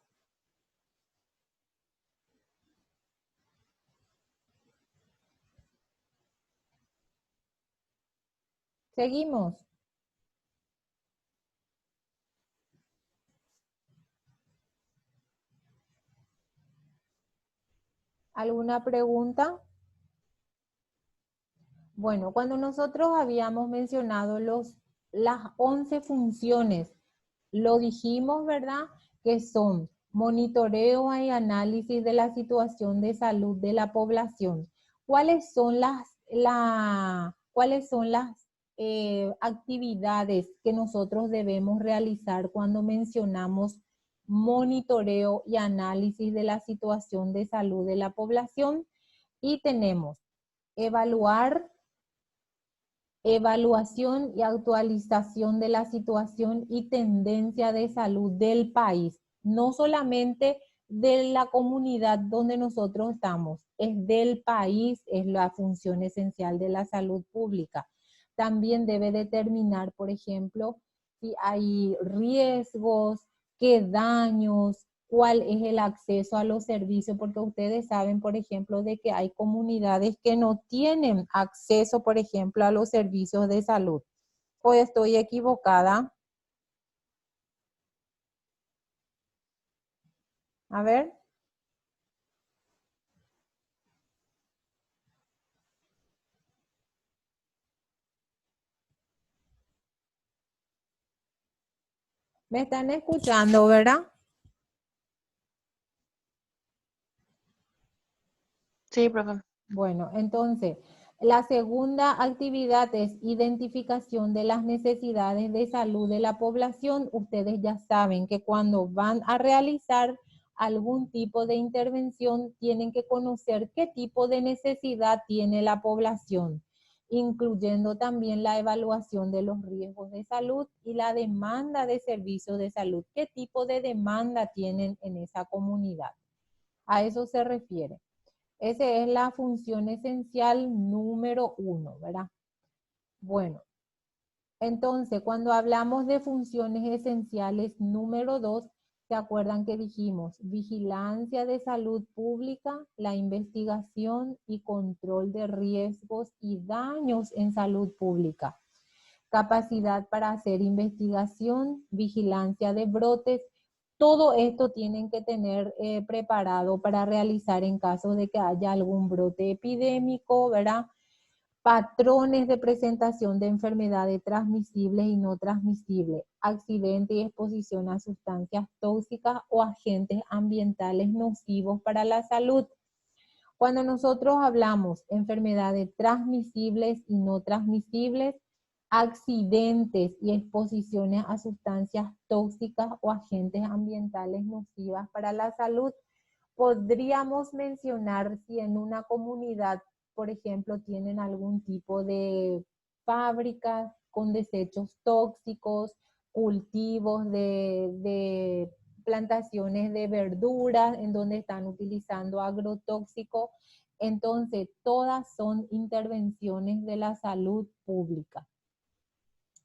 A: Seguimos. ¿Alguna pregunta? Bueno, cuando nosotros habíamos mencionado las 11 funciones, lo dijimos, ¿verdad? Que son monitoreo y análisis de la situación de salud de la población. ¿Cuáles son las actividades que nosotros debemos realizar cuando mencionamos monitoreo y análisis de la situación de salud de la población? Y tenemos evaluación y actualización de la situación y tendencia de salud del país, no solamente de la comunidad donde nosotros estamos, es del país, es la función esencial de la salud pública. También debe determinar, por ejemplo, si hay riesgos, qué daños, cuál es el acceso a los servicios, porque ustedes saben, por ejemplo, de que hay comunidades que no tienen acceso, por ejemplo, a los servicios de salud. ¿O estoy equivocada? A ver. ¿Me están escuchando, verdad?
B: Sí, profe.
A: Bueno, entonces, la segunda actividad es identificación de las necesidades de salud de la población. Ustedes ya saben que cuando van a realizar algún tipo de intervención, tienen que conocer qué tipo de necesidad tiene la población, incluyendo también la evaluación de los riesgos de salud y la demanda de servicios de salud. ¿Qué tipo de demanda tienen en esa comunidad? A eso se refiere. Esa es la función esencial número 1, ¿verdad? Bueno, entonces cuando hablamos de funciones esenciales número 2, ¿se acuerdan que dijimos? Vigilancia de salud pública, la investigación y control de riesgos y daños en salud pública. Capacidad para hacer investigación, vigilancia de brotes. Todo esto tienen que tener preparado para realizar en caso de que haya algún brote epidémico, ¿verdad? patrones de presentación de enfermedades transmisibles y no transmisibles, accidente y exposición a sustancias tóxicas o agentes ambientales nocivos para la salud. Cuando nosotros hablamos enfermedades transmisibles y no transmisibles, accidentes y exposiciones a sustancias tóxicas o agentes ambientales nocivas para la salud, podríamos mencionar si en una comunidad, por ejemplo, tienen algún tipo de fábricas con desechos tóxicos, cultivos de plantaciones de verduras en donde están utilizando agrotóxicos. Entonces, todas son intervenciones de la salud pública.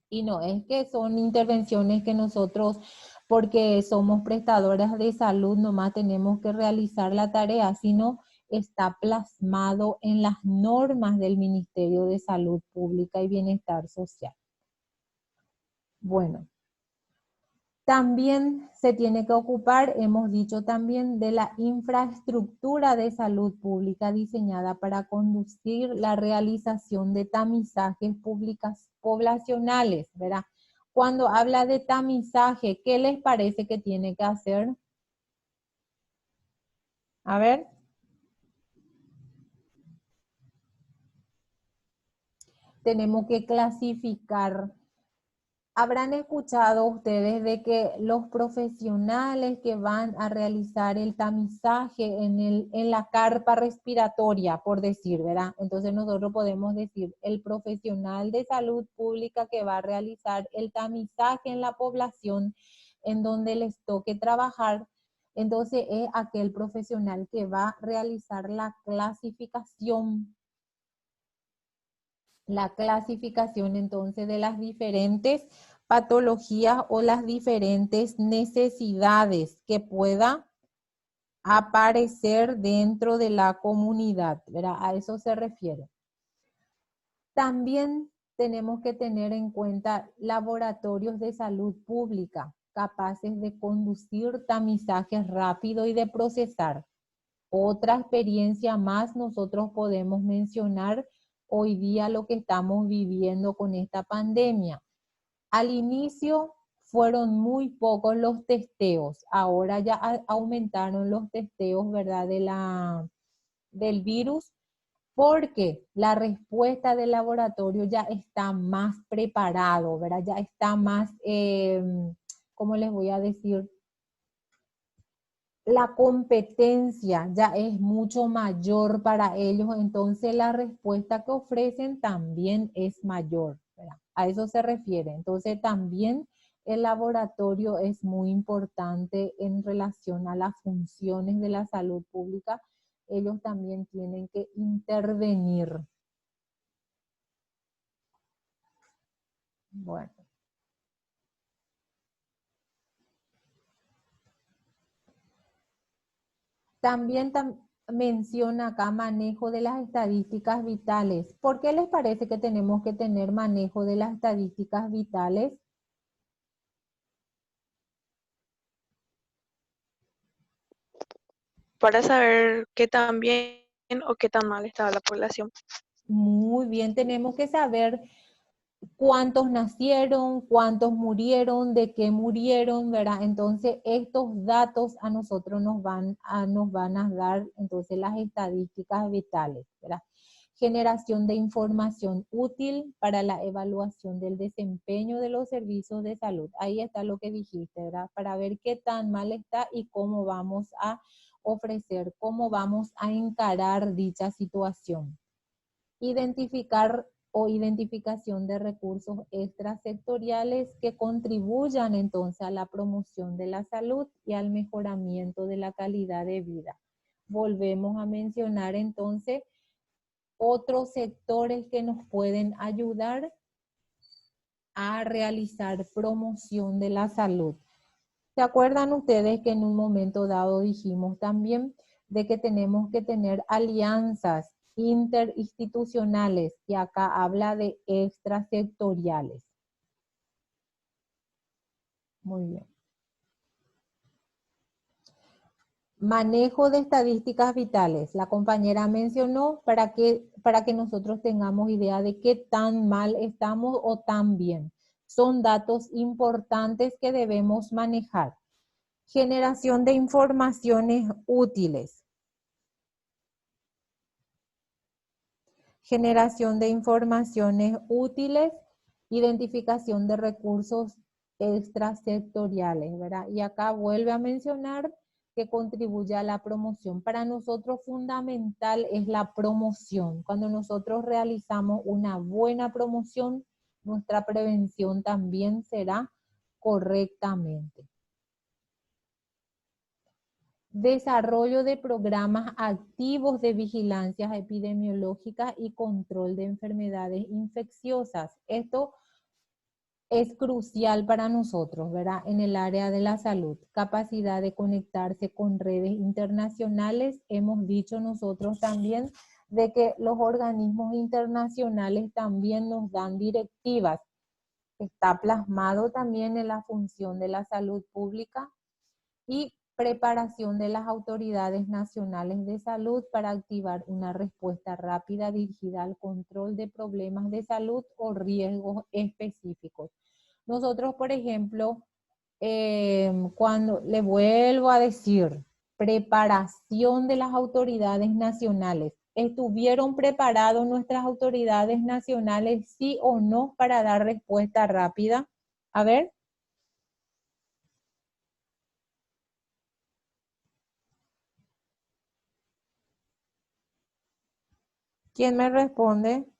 A: Y no es que son intervenciones que nosotros, porque somos prestadoras de salud, nomás tenemos que realizar la tarea, sino está plasmado en las normas del Ministerio de Salud Pública y Bienestar Social. Bueno, también se tiene que ocupar, hemos dicho también, de la infraestructura de salud pública diseñada para conducir la realización de tamizajes poblacionales, ¿verdad? Cuando habla de tamizaje, ¿qué les parece que tiene que hacer? A ver. Tenemos que clasificar. Habrán escuchado ustedes de que los profesionales que van a realizar el tamizaje en la carpa respiratoria, por decir, ¿verdad? Entonces nosotros podemos decir el profesional de salud pública que va a realizar el tamizaje en la población en donde les toque trabajar. Entonces es aquel profesional que va a realizar la clasificación entonces de las diferentes patologías o las diferentes necesidades que pueda aparecer dentro de la comunidad, ¿verdad? A eso se refiere. También tenemos que tener en cuenta laboratorios de salud pública capaces de conducir tamizajes rápido y de procesar. Otra experiencia más nosotros podemos mencionar hoy día lo que estamos viviendo con esta pandemia. Al inicio fueron muy pocos los testeos, ahora ya aumentaron los testeos, ¿verdad? Del virus, porque la respuesta del laboratorio ya está más preparado, ¿verdad? Ya está más, ¿cómo les voy a decir? La competencia ya es mucho mayor para ellos, entonces la respuesta que ofrecen también es mayor, ¿verdad? A eso se refiere. Entonces también el laboratorio es muy importante en relación a las funciones de la salud pública. Ellos también tienen que intervenir. Bueno. También menciona acá manejo de las estadísticas vitales. ¿Por qué les parece que tenemos que tener manejo de las estadísticas vitales?
B: Para saber qué tan bien o qué tan mal está la población.
A: Muy bien, tenemos que saber cuántos nacieron, cuántos murieron, de qué murieron, ¿verdad? Entonces, estos datos a nosotros nos van a dar, entonces, las estadísticas vitales, ¿verdad? Generación de información útil para la evaluación del desempeño de los servicios de salud. Ahí está lo que dijiste, ¿verdad? Para ver qué tan mal está y cómo vamos a ofrecer, cómo vamos a encarar dicha situación. Identificar o identificación de recursos extrasectoriales que contribuyan entonces a la promoción de la salud y al mejoramiento de la calidad de vida. Volvemos a mencionar entonces otros sectores que nos pueden ayudar a realizar promoción de la salud. ¿Se acuerdan ustedes que en un momento dado dijimos también de que tenemos que tener alianzas interinstitucionales y acá habla de extrasectoriales? Muy bien. Manejo de estadísticas vitales. La compañera mencionó para que nosotros tengamos idea de qué tan mal estamos o tan bien. Son datos importantes que debemos manejar. Generación de informaciones útiles. Generación de informaciones útiles, identificación de recursos extrasectoriales, ¿verdad? Y acá vuelve a mencionar que contribuye a la promoción. Para nosotros fundamental es la promoción. Cuando nosotros realizamos una buena promoción, nuestra prevención también será correctamente. Desarrollo de programas activos de vigilancia epidemiológica y control de enfermedades infecciosas. Esto es crucial para nosotros, ¿verdad? En el área de la salud. Capacidad de conectarse con redes internacionales. Hemos dicho nosotros también de que los organismos internacionales también nos dan directivas. Está plasmado también en la función de la salud pública y preparación de las autoridades nacionales de salud para activar una respuesta rápida dirigida al control de problemas de salud o riesgos específicos. Nosotros, por ejemplo, cuando le vuelvo a decir, preparación de las autoridades nacionales. ¿Estuvieron preparados nuestras autoridades nacionales, sí o no, para dar respuesta rápida? A ver. ¿Quién me responde?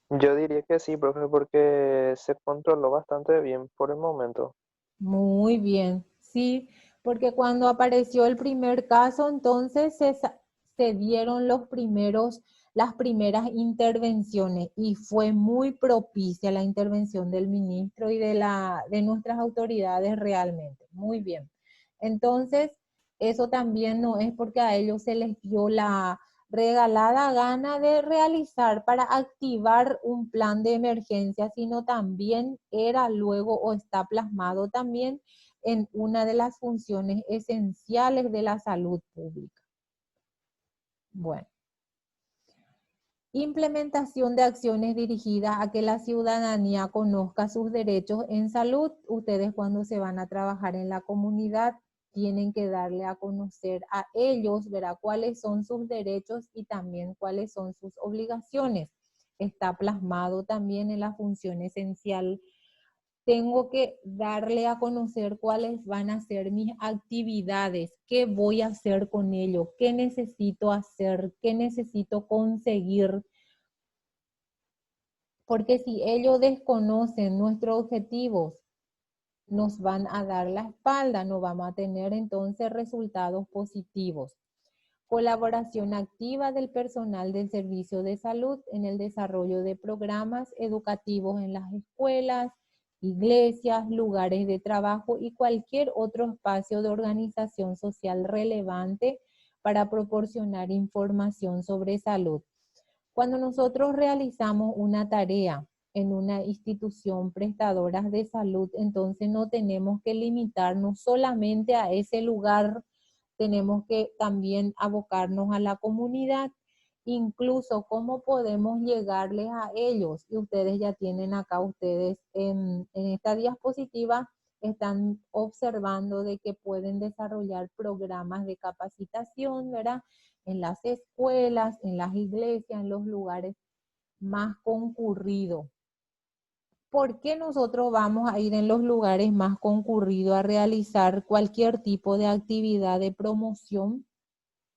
C: Yo diría que sí, profe, porque se controló bastante bien por el momento.
A: Muy bien, sí, porque cuando apareció el primer caso, entonces se dieron las primeras intervenciones y fue muy propicia la intervención del ministro y de nuestras autoridades realmente. Muy bien. Entonces, eso también no es porque a ellos se les dio la regalada gana de realizar para activar un plan de emergencia, sino también era luego o está plasmado también en una de las funciones esenciales de la salud pública. Bueno. Implementación de acciones dirigidas a que la ciudadanía conozca sus derechos en salud. Ustedes cuando se van a trabajar en la comunidad tienen que darle a conocer a ellos, verá cuáles son sus derechos y también cuáles son sus obligaciones. Está plasmado también en la función esencial. Tengo que darle a conocer cuáles van a ser mis actividades, qué voy a hacer con ello, qué necesito hacer, qué necesito conseguir. Porque si ellos desconocen nuestros objetivos, nos van a dar la espalda, no vamos a tener entonces resultados positivos. Colaboración activa del personal del servicio de salud en el desarrollo de programas educativos en las escuelas, iglesias, lugares de trabajo y cualquier otro espacio de organización social relevante para proporcionar información sobre salud. Cuando nosotros realizamos una tarea en una institución prestadora de salud, entonces no tenemos que limitarnos solamente a ese lugar, tenemos que también abocarnos a la comunidad, incluso cómo podemos llegarles a ellos. Y ustedes ya tienen acá, ustedes en esta diapositiva, están observando de que pueden desarrollar programas de capacitación, ¿verdad? En las escuelas, en las iglesias, en los lugares más concurridos. ¿Por qué nosotros vamos a ir en los lugares más concurridos a realizar cualquier tipo de actividad de promoción?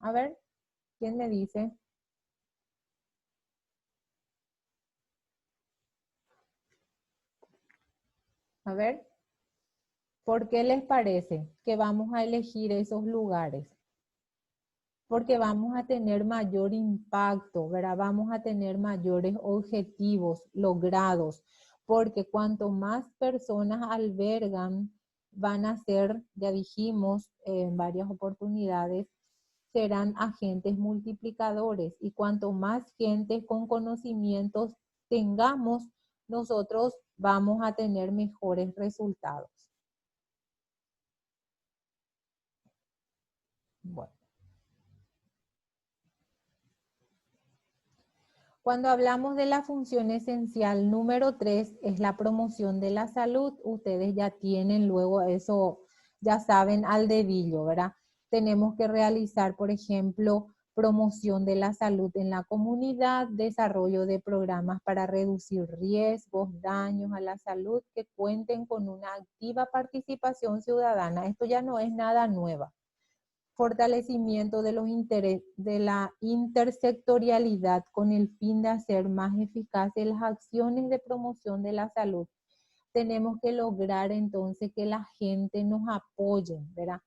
A: A ver, ¿quién me dice? A ver, ¿por qué les parece que vamos a elegir esos lugares? Porque vamos a tener mayor impacto, ¿verdad? Vamos a tener mayores objetivos logrados, porque cuanto más personas albergan, van a ser, ya dijimos en varias oportunidades, serán agentes multiplicadores, y cuanto más gente con conocimientos tengamos, nosotros vamos a tener mejores resultados. Bueno. Cuando hablamos de la función esencial número 3, es la promoción de la salud. Ustedes ya tienen luego eso, ya saben al dedillo, ¿verdad? Tenemos que realizar, por ejemplo, promoción de la salud en la comunidad, desarrollo de programas para reducir riesgos, daños a la salud que cuenten con una activa participación ciudadana. Esto ya no es nada nuevo. Fortalecimiento de la intersectorialidad con el fin de hacer más eficaces las acciones de promoción de la salud. Tenemos que lograr entonces que la gente nos apoye, ¿verdad?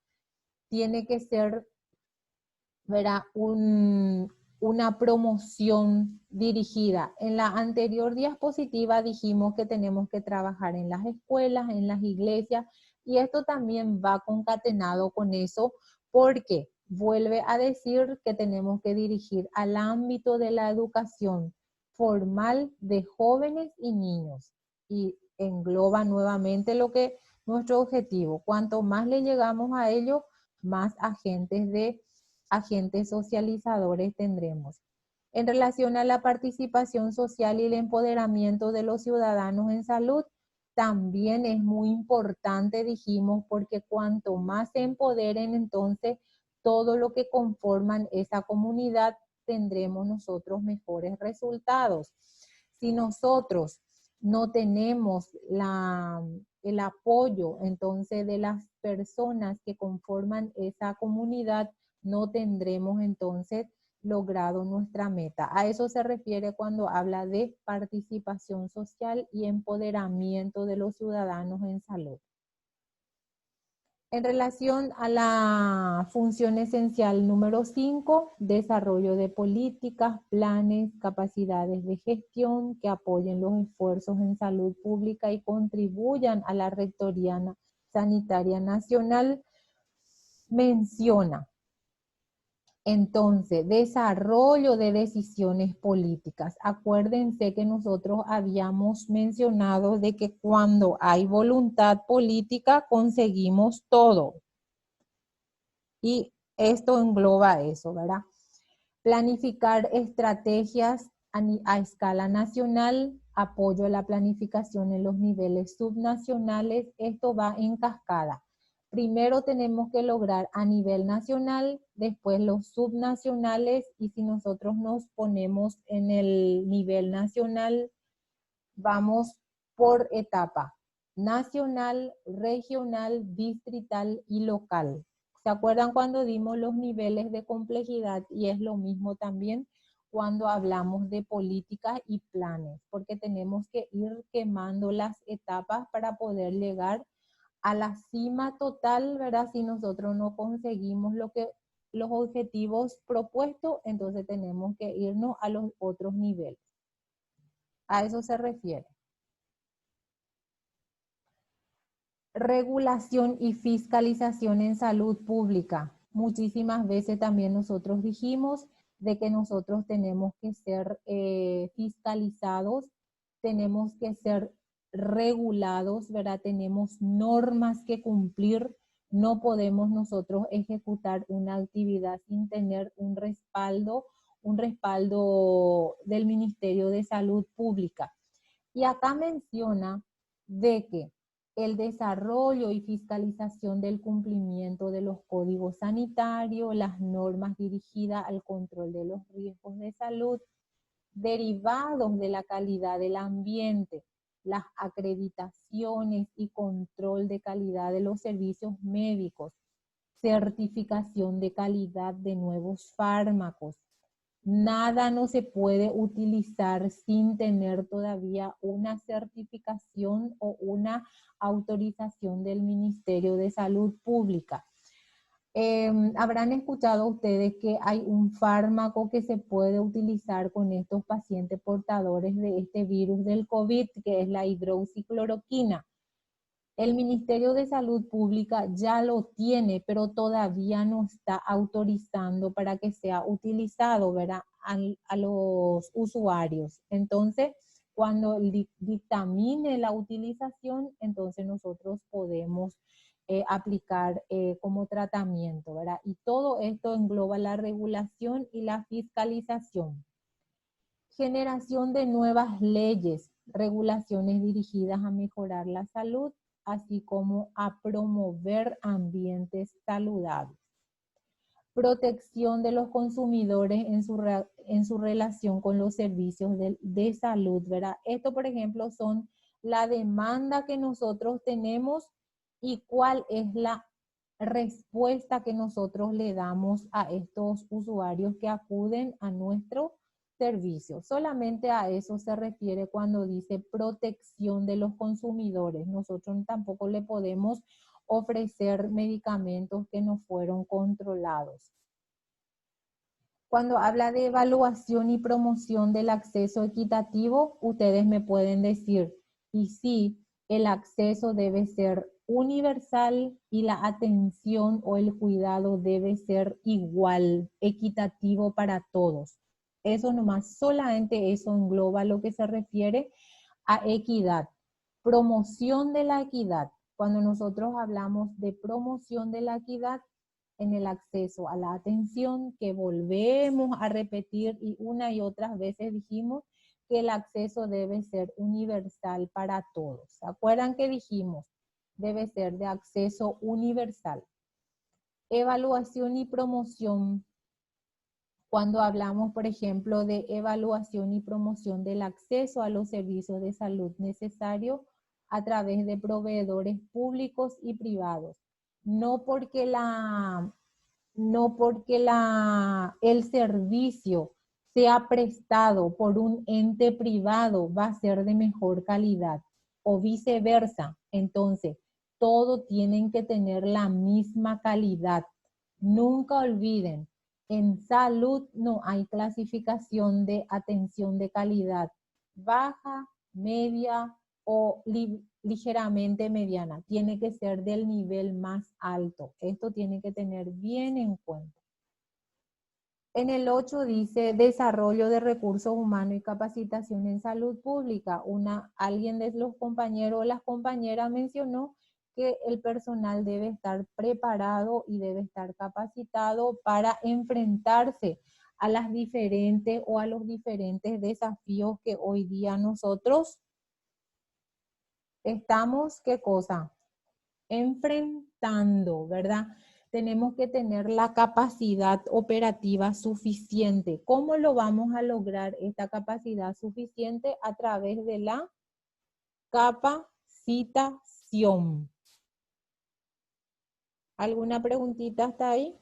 A: Tiene que ser, ¿verdad? Una promoción dirigida. En la anterior diapositiva dijimos que tenemos que trabajar en las escuelas, en las iglesias, y esto también va concatenado con eso, porque vuelve a decir que tenemos que dirigir al ámbito de la educación formal de jóvenes y niños, y engloba nuevamente lo que nuestro objetivo. Cuanto más le llegamos a ello, más agentes socializadores tendremos. En relación a la participación social y el empoderamiento de los ciudadanos en salud, también es muy importante, dijimos, porque cuanto más se empoderen, entonces todo lo que conforman esa comunidad, tendremos nosotros mejores resultados. Si nosotros no tenemos el apoyo entonces de las personas que conforman esa comunidad, no tendremos entonces logrado nuestra meta. A eso se refiere cuando habla de participación social y empoderamiento de los ciudadanos en salud. En relación a la función esencial número 5, desarrollo de políticas, planes, capacidades de gestión que apoyen los esfuerzos en salud pública y contribuyan a la Rectoría Sanitaria Nacional, menciona entonces desarrollo de decisiones políticas. Acuérdense que nosotros habíamos mencionado de que cuando hay voluntad política conseguimos todo. Y esto engloba eso, ¿verdad? Planificar estrategias a escala nacional, apoyo a la planificación en los niveles subnacionales, esto va en cascada. Primero tenemos que lograr a nivel nacional, después los subnacionales, y si nosotros nos ponemos en el nivel nacional, vamos por etapa: nacional, regional, distrital y local. ¿Se acuerdan cuando dimos los niveles de complejidad? Y es lo mismo también cuando hablamos de políticas y planes, porque tenemos que ir quemando las etapas para poder llegar a la cima total, ¿verdad? Si nosotros no conseguimos los objetivos propuestos, entonces tenemos que irnos a los otros niveles. A eso se refiere. Regulación y fiscalización en salud pública. Muchísimas veces también nosotros dijimos de que nosotros tenemos que ser fiscalizados, tenemos que ser regulados, ¿verdad? Tenemos normas que cumplir, no podemos nosotros ejecutar una actividad sin tener un respaldo del Ministerio de Salud Pública. Y acá menciona de que el desarrollo y fiscalización del cumplimiento de los códigos sanitarios, las normas dirigidas al control de los riesgos de salud, derivados de la calidad del ambiente, las acreditaciones y control de calidad de los servicios médicos, certificación de calidad de nuevos fármacos. Nada no se puede utilizar sin tener todavía una certificación o una autorización del Ministerio de Salud Pública. Habrán escuchado ustedes que hay un fármaco que se puede utilizar con estos pacientes portadores de este virus del COVID, que es la hidroxicloroquina. El Ministerio de Salud Pública ya lo tiene, pero todavía no está autorizando para que sea utilizado, ¿verdad?, a los usuarios. Entonces, Cuando dictamine la utilización, entonces nosotros podemos aplicar como tratamiento, ¿verdad? Y todo esto engloba la regulación y la fiscalización. Generación de nuevas leyes, regulaciones dirigidas a mejorar la salud, así como a promover ambientes saludables. Protección de los consumidores en su relación con los servicios de salud, ¿verdad? Esto, por ejemplo, son la demanda que nosotros tenemos y cuál es la respuesta que nosotros le damos a estos usuarios que acuden a nuestro servicio. Solamente a eso se refiere cuando dice protección de los consumidores. Nosotros tampoco le podemos ofrecer medicamentos que no fueron controlados. Cuando habla de evaluación y promoción del acceso equitativo, ustedes me pueden decir, y sí, el acceso debe ser universal y la atención o el cuidado debe ser igual, equitativo para todos. Eso nomás, solamente eso engloba lo que se refiere a equidad. Promoción de la equidad. Cuando nosotros hablamos de promoción de la equidad en el acceso a la atención, que volvemos a repetir y una y otras veces dijimos que el acceso debe ser universal para todos. ¿Se acuerdan que dijimos? Debe ser de acceso universal. Evaluación y promoción. Cuando hablamos, por ejemplo, de evaluación y promoción del acceso a los servicios de salud necesarios a través de proveedores públicos y privados. No porque el servicio sea prestado por un ente privado va a ser de mejor calidad o viceversa. Entonces, todos tienen que tener la misma calidad. Nunca olviden, en salud no hay clasificación de atención de calidad baja, media o ligeramente mediana. Tiene que ser del nivel más alto. Esto tiene que tener bien en cuenta. En el 8 dice desarrollo de recursos humanos y capacitación en salud pública. Alguien de los compañeros o las compañeras mencionó que el personal debe estar preparado y debe estar capacitado para enfrentarse a las diferentes o a los diferentes desafíos que hoy día nosotros estamos, ¿qué cosa? Enfrentando, ¿verdad? Tenemos que tener la capacidad operativa suficiente. ¿Cómo lo vamos a lograr esta capacidad suficiente? A través de la capacitación. ¿Alguna preguntita hasta ahí?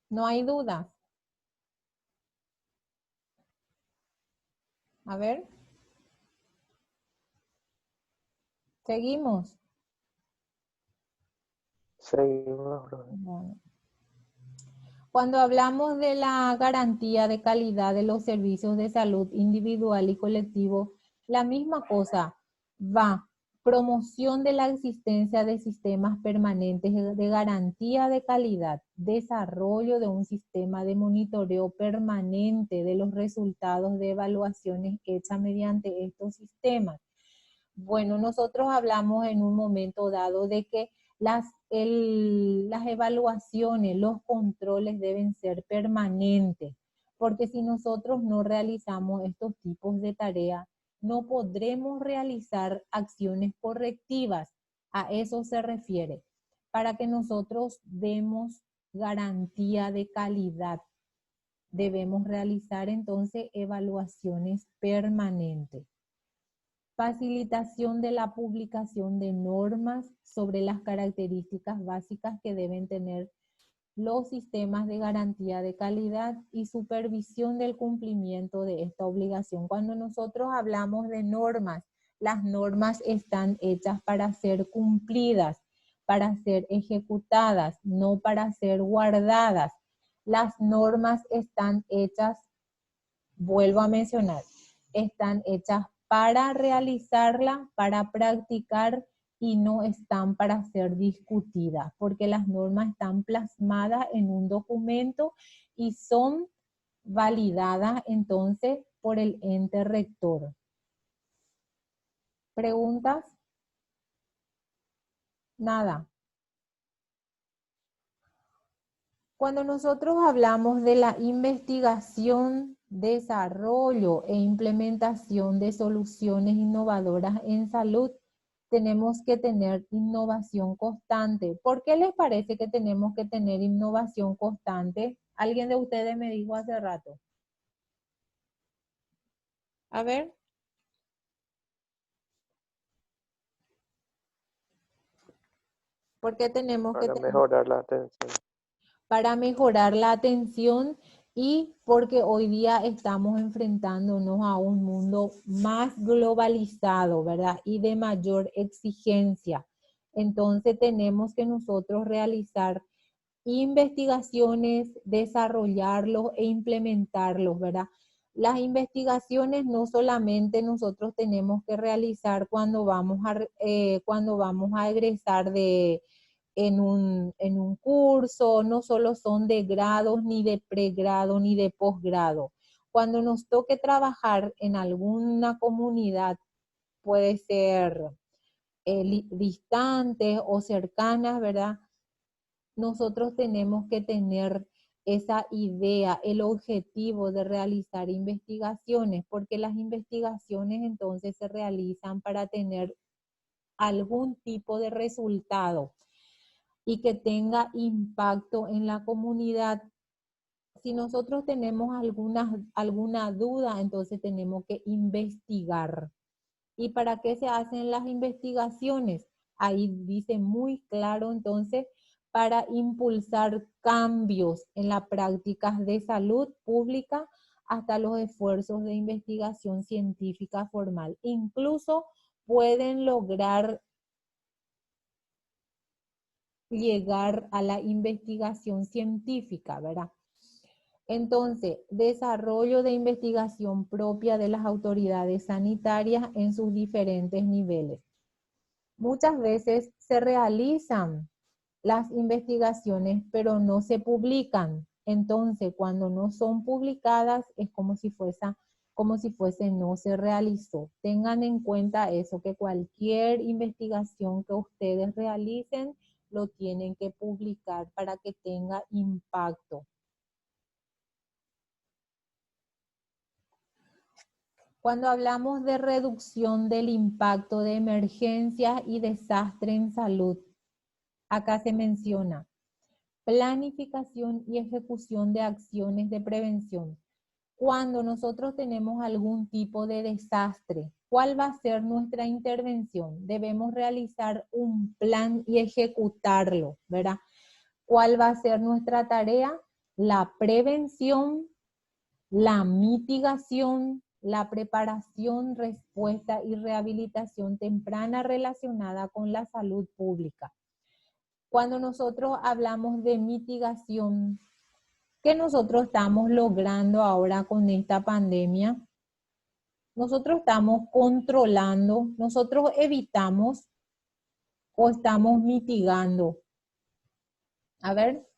A: ¿No hay dudas? A ver. ¿Seguimos?
C: Seguimos, profe.
A: Bueno. Cuando hablamos de la garantía de calidad de los servicios de salud individual y colectivo, la misma cosa va. Promoción de la existencia de sistemas permanentes de garantía de calidad, desarrollo de un sistema de monitoreo permanente de los resultados de evaluaciones hechas mediante estos sistemas. Bueno, nosotros hablamos en un momento dado de que las evaluaciones, los controles deben ser permanentes, porque si nosotros no realizamos estos tipos de tareas, no podremos realizar acciones correctivas. A eso se refiere, para que nosotros demos garantía de calidad. Debemos realizar entonces evaluaciones permanentes. Facilitación de la publicación de normas sobre las características básicas que deben tener los sistemas de garantía de calidad y supervisión del cumplimiento de esta obligación. Cuando nosotros hablamos de normas, las normas están hechas para ser cumplidas, para ser ejecutadas, no para ser guardadas. Las normas están hechas, vuelvo a mencionar, están hechas para realizarla, para practicar y no están para ser discutidas, porque las normas están plasmadas en un documento y son validada entonces por el ente rector. ¿Preguntas? Nada. Cuando nosotros hablamos de la investigación, desarrollo e implementación de soluciones innovadoras en salud, tenemos que tener innovación constante. ¿Por qué les parece que tenemos que tener innovación constante? Alguien de ustedes me dijo hace rato. A ver. ¿Por qué tenemos que
C: Para
A: tener?
C: mejorar la atención.
A: Para mejorar la atención y porque hoy día estamos enfrentándonos a un mundo más globalizado, ¿verdad? Y de mayor exigencia. Entonces tenemos que nosotros realizar investigaciones, desarrollarlos e implementarlos, ¿verdad? Las investigaciones no solamente nosotros tenemos que realizar cuando vamos a egresar en un curso, no solo son de grados, ni de pregrado, ni de posgrado. Cuando nos toque trabajar en alguna comunidad, puede ser distantes o cercanas, ¿verdad? Nosotros tenemos que tener esa idea, el objetivo de realizar investigaciones, porque las investigaciones entonces se realizan para tener algún tipo de resultado y que tenga impacto en la comunidad. Si nosotros tenemos alguna duda, entonces tenemos que investigar. ¿Y para qué se hacen las investigaciones? Ahí dice muy claro entonces, para impulsar cambios en las prácticas de salud pública hasta los esfuerzos de investigación científica formal. Incluso pueden lograr llegar a la investigación científica, ¿verdad? Entonces, desarrollo de investigación propia de las autoridades sanitarias en sus diferentes niveles. Muchas veces se realizan las investigaciones, pero no se publican. Entonces, cuando no son publicadas, es como si fuese no se realizó. Tengan en cuenta eso, que cualquier investigación que ustedes realicen, lo tienen que publicar para que tenga impacto. Cuando hablamos de reducción del impacto de emergencias y desastre en salud, acá se menciona planificación y ejecución de acciones de prevención. Cuando nosotros tenemos algún tipo de desastre, ¿cuál va a ser nuestra intervención? Debemos realizar un plan y ejecutarlo, ¿verdad? ¿Cuál va a ser nuestra tarea? La prevención, la mitigación, la preparación, respuesta y rehabilitación temprana relacionada con la salud pública. Cuando nosotros hablamos de mitigación, ¿qué nosotros estamos logrando ahora con esta pandemia? Nosotros estamos controlando, nosotros evitamos o estamos mitigando. A ver,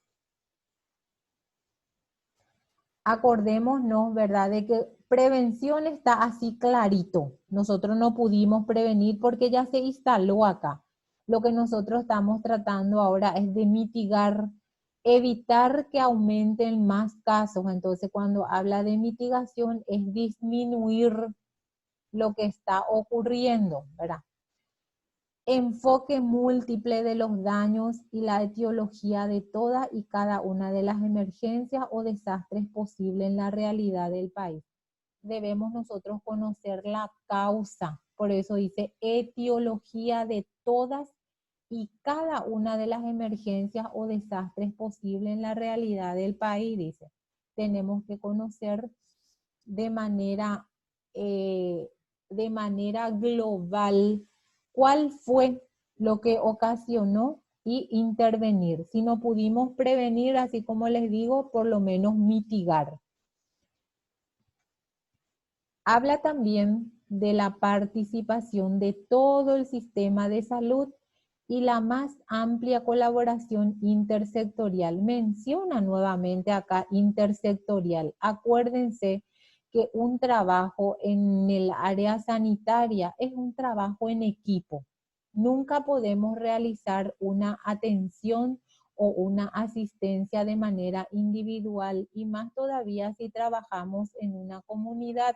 A: acordémonos, ¿verdad? De que prevención está así clarito. Nosotros no pudimos prevenir porque ya se instaló acá. Lo que nosotros estamos tratando ahora es de mitigar, evitar que aumenten más casos. Entonces, cuando habla de mitigación es disminuir lo que está ocurriendo, ¿verdad? Enfoque múltiple de los daños y la etiología de toda y cada una de las emergencias o desastres posibles en la realidad del país. Debemos nosotros conocer la causa, por eso dice etiología de todas y cada una de las emergencias o desastres posibles en la realidad del país, dice. Tenemos que conocer de manera global cuál fue lo que ocasionó y intervenir. Si no pudimos prevenir, así como les digo, por lo menos mitigar. Habla también de la participación de todo el sistema de salud y la más amplia colaboración intersectorial. Menciona nuevamente acá intersectorial. Acuérdense que un trabajo en el área sanitaria es un trabajo en equipo. Nunca podemos realizar una atención o una asistencia de manera individual, y más todavía si trabajamos en una comunidad.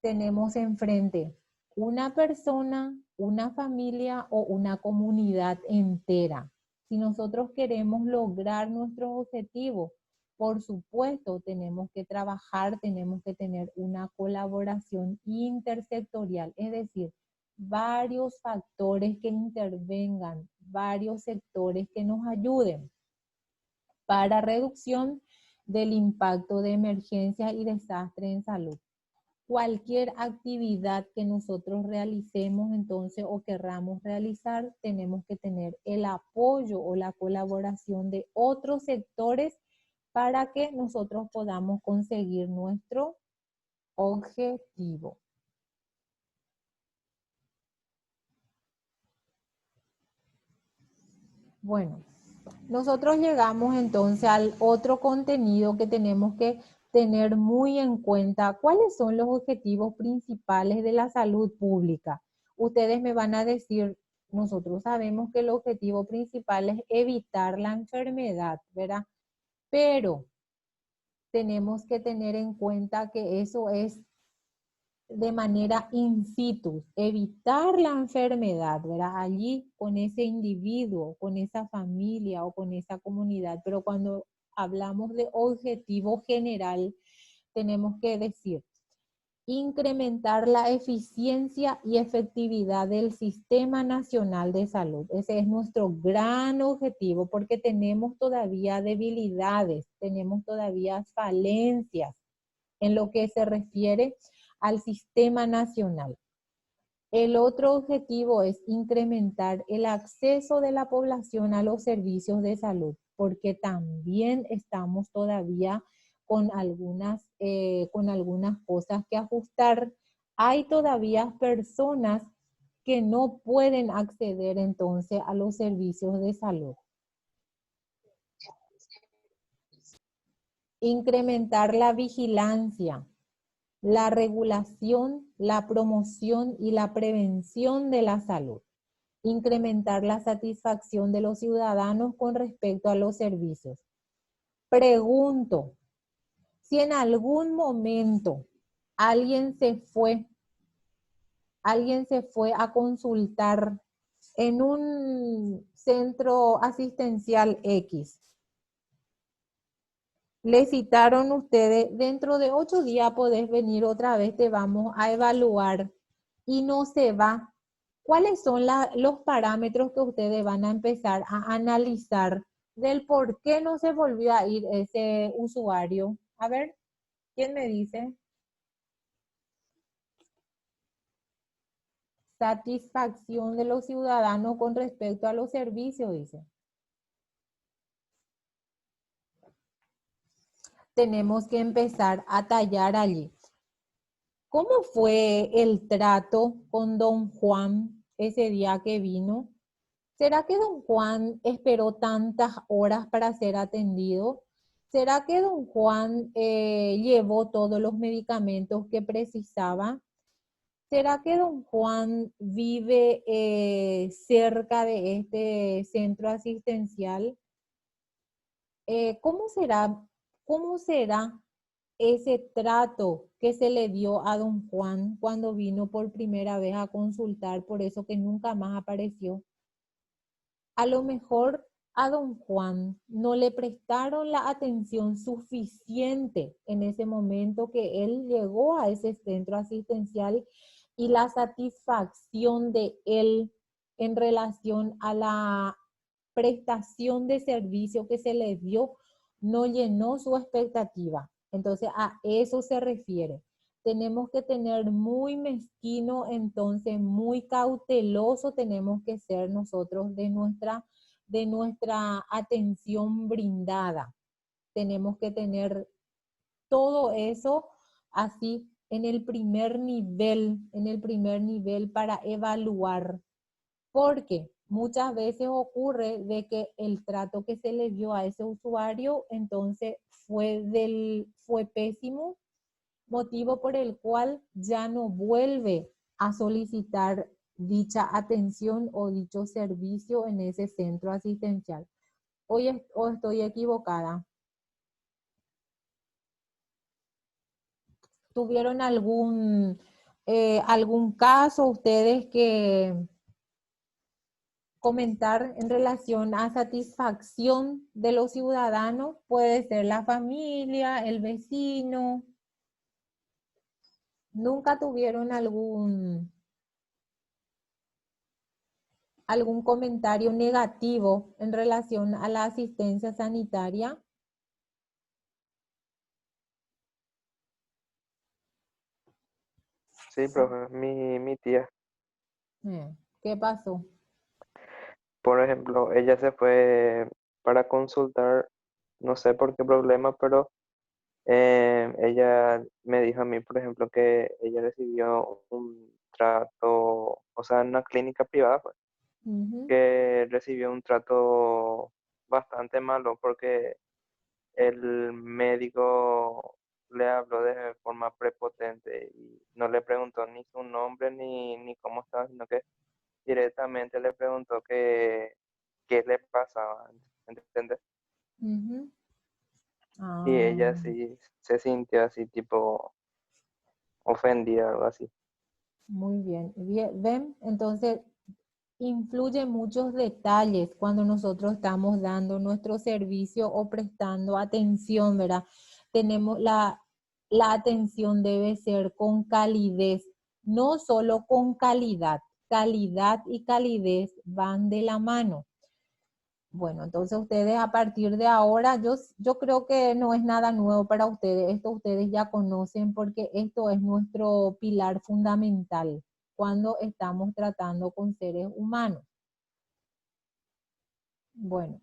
A: Tenemos enfrente una persona, una familia o una comunidad entera. Si nosotros queremos lograr nuestros objetivos, por supuesto, tenemos que trabajar, tenemos que tener una colaboración intersectorial, es decir, varios factores que intervengan, varios sectores que nos ayuden para reducción del impacto de emergencia y desastre en salud. Cualquier actividad que nosotros realicemos entonces o querramos realizar, tenemos que tener el apoyo o la colaboración de otros sectores para que nosotros podamos conseguir nuestro objetivo. Bueno, nosotros llegamos entonces al otro contenido que tenemos que tener muy en cuenta. ¿Cuáles son los objetivos principales de la salud pública? Ustedes me van a decir, nosotros sabemos que el objetivo principal es evitar la enfermedad, ¿verdad? Pero tenemos que tener en cuenta que eso es de manera in situ, evitar la enfermedad, ¿verdad? Allí con ese individuo, con esa familia o con esa comunidad. Pero cuando hablamos de objetivo general, tenemos que decir, incrementar la eficiencia y efectividad del Sistema Nacional de Salud. Ese es nuestro gran objetivo porque tenemos todavía debilidades, tenemos todavía falencias en lo que se refiere al sistema nacional. El otro objetivo es incrementar el acceso de la población a los servicios de salud, porque también estamos todavía con algunas cosas que ajustar. Hay todavía personas que no pueden acceder entonces a los servicios de salud. Incrementar la vigilancia, la regulación, la promoción y la prevención de la salud. Incrementar la satisfacción de los ciudadanos con respecto a los servicios. Pregunto, si en algún momento alguien se fue a consultar en un centro asistencial X, le citaron ustedes, dentro de 8 días podés venir otra vez, te vamos a evaluar y no se va. ¿Cuáles son los parámetros que ustedes van a empezar a analizar del por qué no se volvió a ir ese usuario? A ver, ¿quién me dice? Satisfacción de los ciudadanos con respecto a los servicios, dice. Tenemos que empezar a tallar allí. ¿Cómo fue el trato con don Juan ese día que vino? ¿Será que don Juan esperó tantas horas para ser atendido? ¿Será que don Juan llevó todos los medicamentos que precisaba? ¿Será que don Juan vive cerca de este centro asistencial? ¿Cómo será ese trato que se le dio a don Juan cuando vino por primera vez a consultar, por eso que nunca más apareció? A lo mejor a don Juan no le prestaron la atención suficiente en ese momento que él llegó a ese centro asistencial, y la satisfacción de él en relación a la prestación de servicio que se le dio no llenó su expectativa. Entonces a eso se refiere. Tenemos que tener muy mezquino, entonces muy cauteloso tenemos que ser nosotros de nuestra atención brindada. Tenemos que tener todo eso así en el primer nivel para evaluar. ¿Por qué? Muchas veces ocurre de que el trato que se le dio a ese usuario entonces fue pésimo, motivo por el cual ya no vuelve a solicitar dicha atención o dicho servicio en ese centro asistencial. ¿O estoy equivocada? ¿Tuvieron algún caso ustedes que comentar en relación a satisfacción de los ciudadanos? Puede ser la familia, el vecino. ¿Nunca tuvieron algún comentario negativo en relación a la asistencia sanitaria?
C: Sí, profe, mi tía,
A: ¿Qué pasó?
C: por ejemplo, ella se fue para consultar, no sé por qué problema, pero ella me dijo a mí, por ejemplo, que ella recibió un trato, o sea, en una clínica privada, pues,
A: Ujú.
C: que recibió un trato bastante malo porque el médico le habló de forma prepotente y no le preguntó ni su nombre ni cómo estaba, sino que directamente le preguntó qué le pasaba, ¿entendés?
A: Ujú.
C: Y
A: Ah,
C: ella sí se sintió así, tipo, ofendida, algo así.
A: muy bien. ¿Ven? Entonces, influyen muchos detalles cuando nosotros estamos dando nuestro servicio o prestando atención, ¿verdad? Tenemos la atención debe ser con calidez, no solo con calidad. Calidad y calidez van de la mano. Bueno, entonces ustedes a partir de ahora, yo creo que no es nada nuevo para ustedes, esto ustedes ya conocen porque esto es nuestro pilar fundamental cuando estamos tratando con seres humanos. Bueno,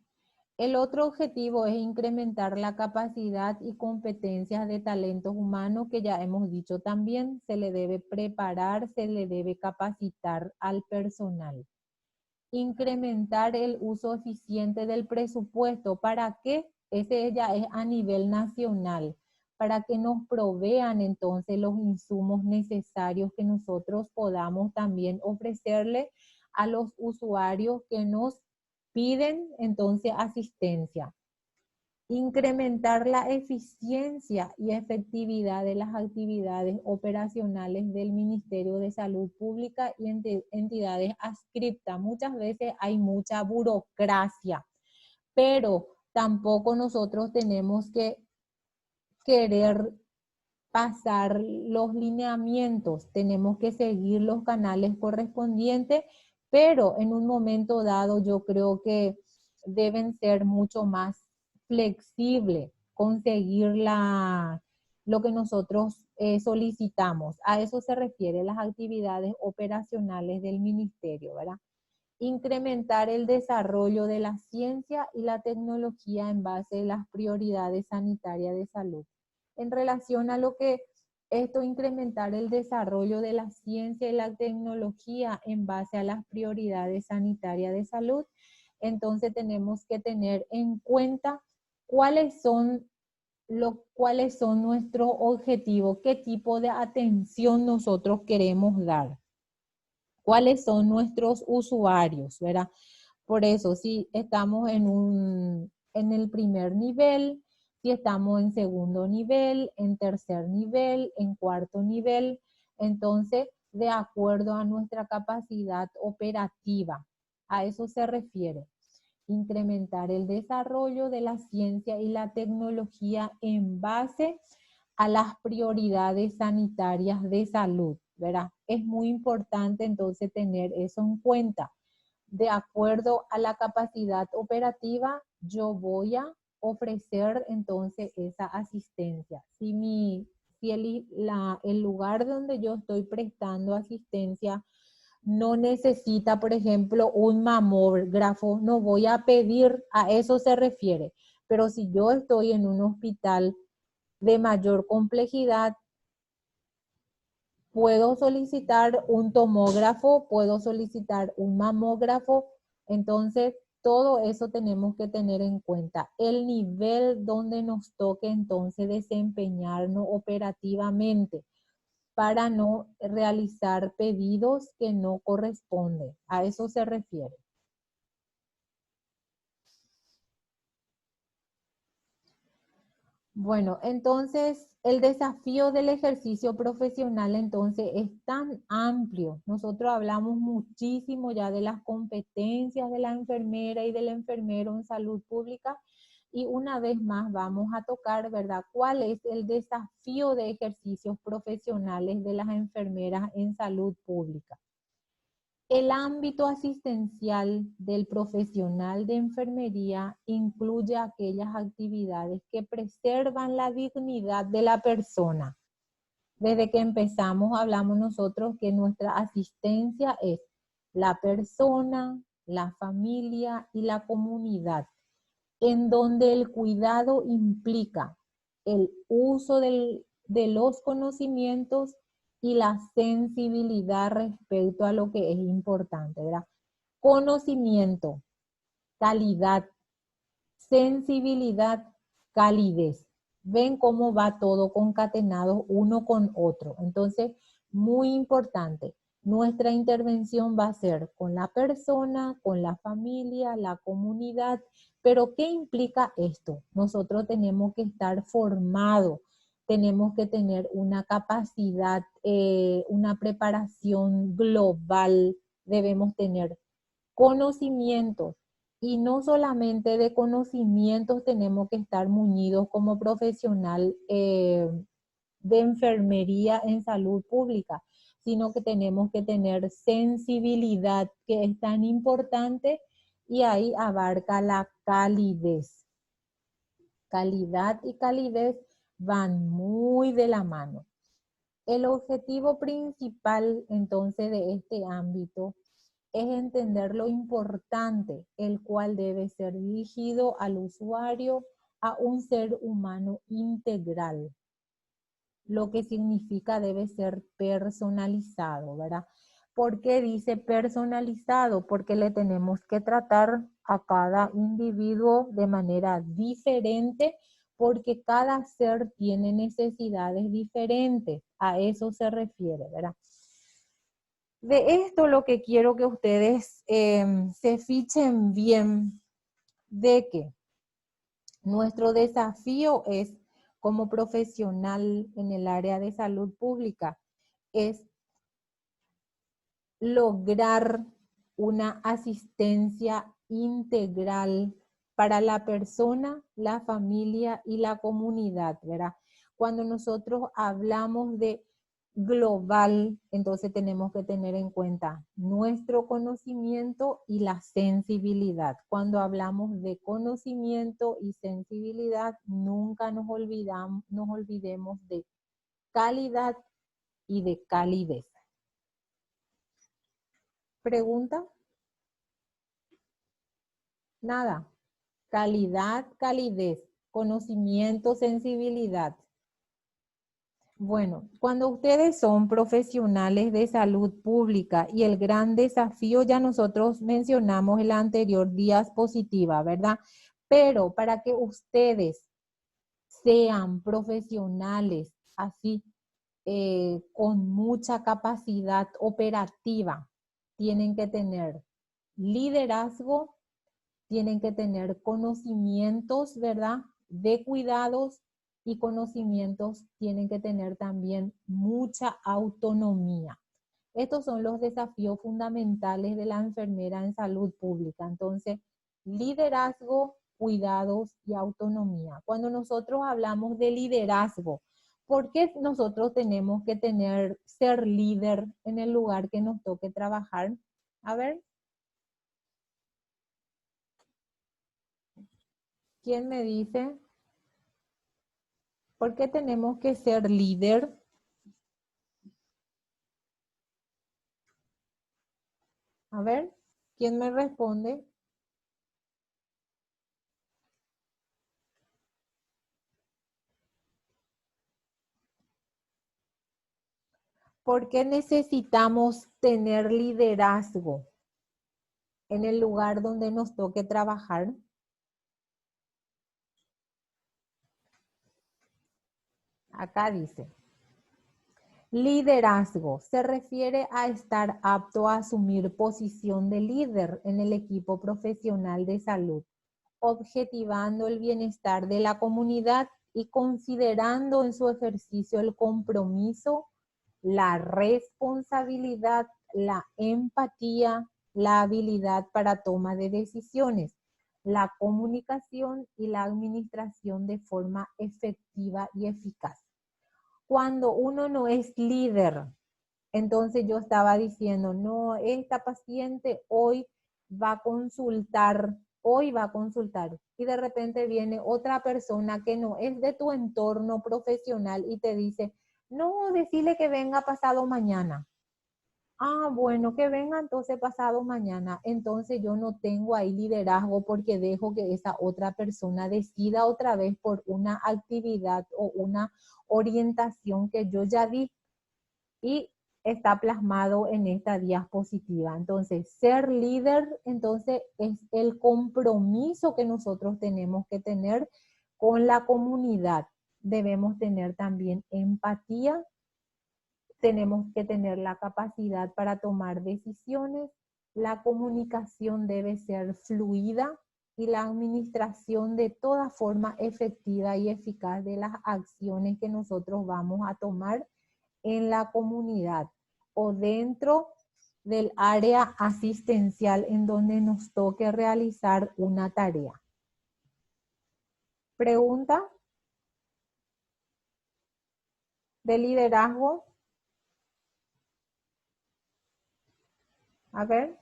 A: el otro objetivo es incrementar la capacidad y competencias de talentos humanos que ya hemos dicho también, se le debe preparar, se le debe capacitar al personal. Incrementar el uso eficiente del presupuesto. ¿Para qué? Ese ya es a nivel nacional, para que nos provean entonces los insumos necesarios que nosotros podamos también ofrecerle a los usuarios que nos piden entonces asistencia. Incrementar la eficiencia y efectividad de las actividades operacionales del Ministerio de Salud Pública y entidades adscriptas. Muchas veces hay mucha burocracia, pero tampoco nosotros tenemos que querer pasar los lineamientos, tenemos que seguir los canales correspondientes, pero en un momento dado yo creo que deben ser mucho más flexibles, conseguir lo que nosotros solicitamos. A eso se refiere las actividades operacionales del ministerio, ¿verdad? Incrementar el desarrollo de la ciencia y la tecnología en base a las prioridades sanitarias de salud. En relación a lo que incrementar el desarrollo de la ciencia y la tecnología en base a las prioridades sanitarias de salud, entonces tenemos que tener en cuenta cuáles son nuestros objetivos, qué tipo de atención nosotros queremos dar, cuáles son nuestros usuarios, ¿verdad? Por eso, si estamos en el primer nivel, si estamos en segundo nivel, en tercer nivel, en cuarto nivel, entonces, de acuerdo a nuestra capacidad operativa, a eso se refiere. Incrementar el desarrollo de la ciencia y la tecnología en base a las prioridades sanitarias de salud, ¿verdad? Es muy importante entonces tener eso en cuenta. De acuerdo a la capacidad operativa, yo voy a ofrecer entonces esa asistencia. Si el lugar donde yo estoy prestando asistencia no necesita, por ejemplo, un mamógrafo, no voy a pedir, a eso se refiere. Pero si yo estoy en un hospital de mayor complejidad, puedo solicitar un tomógrafo, puedo solicitar un mamógrafo, Entonces, todo eso tenemos que tener en cuenta. El nivel donde nos toque entonces desempeñarnos operativamente para no realizar pedidos que no corresponden. A eso se refiere. Bueno, entonces el desafío del ejercicio profesional entonces es tan amplio. Nosotros hablamos muchísimo ya de las competencias de la enfermera y del enfermero en salud pública y una vez más vamos a tocar, ¿verdad? ¿Cuál es el desafío de ejercicios profesionales de las enfermeras en salud pública? El ámbito asistencial del profesional de enfermería incluye aquellas actividades que preservan la dignidad de la persona. Desde que empezamos hablamos nosotros que nuestra asistencia es la persona, la familia y la comunidad, en donde el cuidado implica el uso de los conocimientos y la sensibilidad respecto a lo que es importante, ¿verdad? Conocimiento, calidad, sensibilidad, calidez. Ven cómo va todo concatenado uno con otro. Entonces, muy importante. Nuestra intervención va a ser con la persona, con la familia, la comunidad. Pero, ¿qué implica esto? Nosotros tenemos que estar formados, tenemos que tener una capacidad, una preparación global, debemos tener conocimientos. Y no solamente de conocimientos tenemos que estar muñidos como profesional de enfermería en salud pública, sino que tenemos que tener sensibilidad, que es tan importante, y ahí abarca la calidez. Calidad y calidez van muy de la mano. El objetivo principal entonces de este ámbito es entender lo importante, el cual debe ser dirigido al usuario, a un ser humano integral. Lo que significa debe ser personalizado, ¿verdad? ¿Por qué dice personalizado? Porque le tenemos que tratar a cada individuo de manera diferente, porque cada ser tiene necesidades diferentes. A eso se refiere, ¿verdad? De esto lo que quiero que ustedes se fichen bien de que nuestro desafío es, como profesional en el área de salud pública, es lograr una asistencia integral para la persona, la familia y la comunidad, ¿verdad? Cuando nosotros hablamos de global, entonces tenemos que tener en cuenta nuestro conocimiento y la sensibilidad. Cuando hablamos de conocimiento y sensibilidad, nunca nos olvidemos de calidad y de calidez. ¿Pregunta? Nada. Calidad, calidez, conocimiento, sensibilidad. Bueno, cuando ustedes son profesionales de salud pública y el gran desafío, ya nosotros mencionamos en la anterior diapositiva, ¿verdad? Pero para que ustedes sean profesionales así, con mucha capacidad operativa, tienen que tener liderazgo, tienen que tener conocimientos, ¿verdad? De cuidados y conocimientos, tienen que tener también mucha autonomía. Estos son los desafíos fundamentales de la enfermera en salud pública. Entonces, liderazgo, cuidados y autonomía. Cuando nosotros hablamos de liderazgo, ¿por qué nosotros tenemos que ser líder en el lugar que nos toque trabajar? A ver. ¿Quién me dice? ¿Por qué tenemos que ser líder? A ver, ¿quién me responde? ¿Por qué necesitamos tener liderazgo en el lugar donde nos toque trabajar. Acá dice, liderazgo se refiere a estar apto a asumir posición de líder en el equipo profesional de salud, objetivando el bienestar de la comunidad y considerando en su ejercicio el compromiso, la responsabilidad, la empatía, la habilidad para toma de decisiones, la comunicación y la administración de forma efectiva y eficaz. Cuando uno no es líder, entonces yo estaba diciendo, no, esta paciente hoy va a consultar, y de repente viene otra persona que no es de tu entorno profesional y te dice, no, decirle que venga pasado mañana. Ah, bueno, que venga entonces pasado mañana. Entonces yo no tengo ahí liderazgo porque dejo que esa otra persona decida otra vez por una actividad o una orientación que yo ya di y está plasmado en esta diapositiva. Entonces, ser líder, entonces, es el compromiso que nosotros tenemos que tener con la comunidad. Debemos tener también empatía, tenemos que tener la capacidad para tomar decisiones, la comunicación debe ser fluida y la administración de toda forma efectiva y eficaz de las acciones que nosotros vamos a tomar en la comunidad o dentro del área asistencial en donde nos toque realizar una tarea. ¿Pregunta de liderazgo? A ver.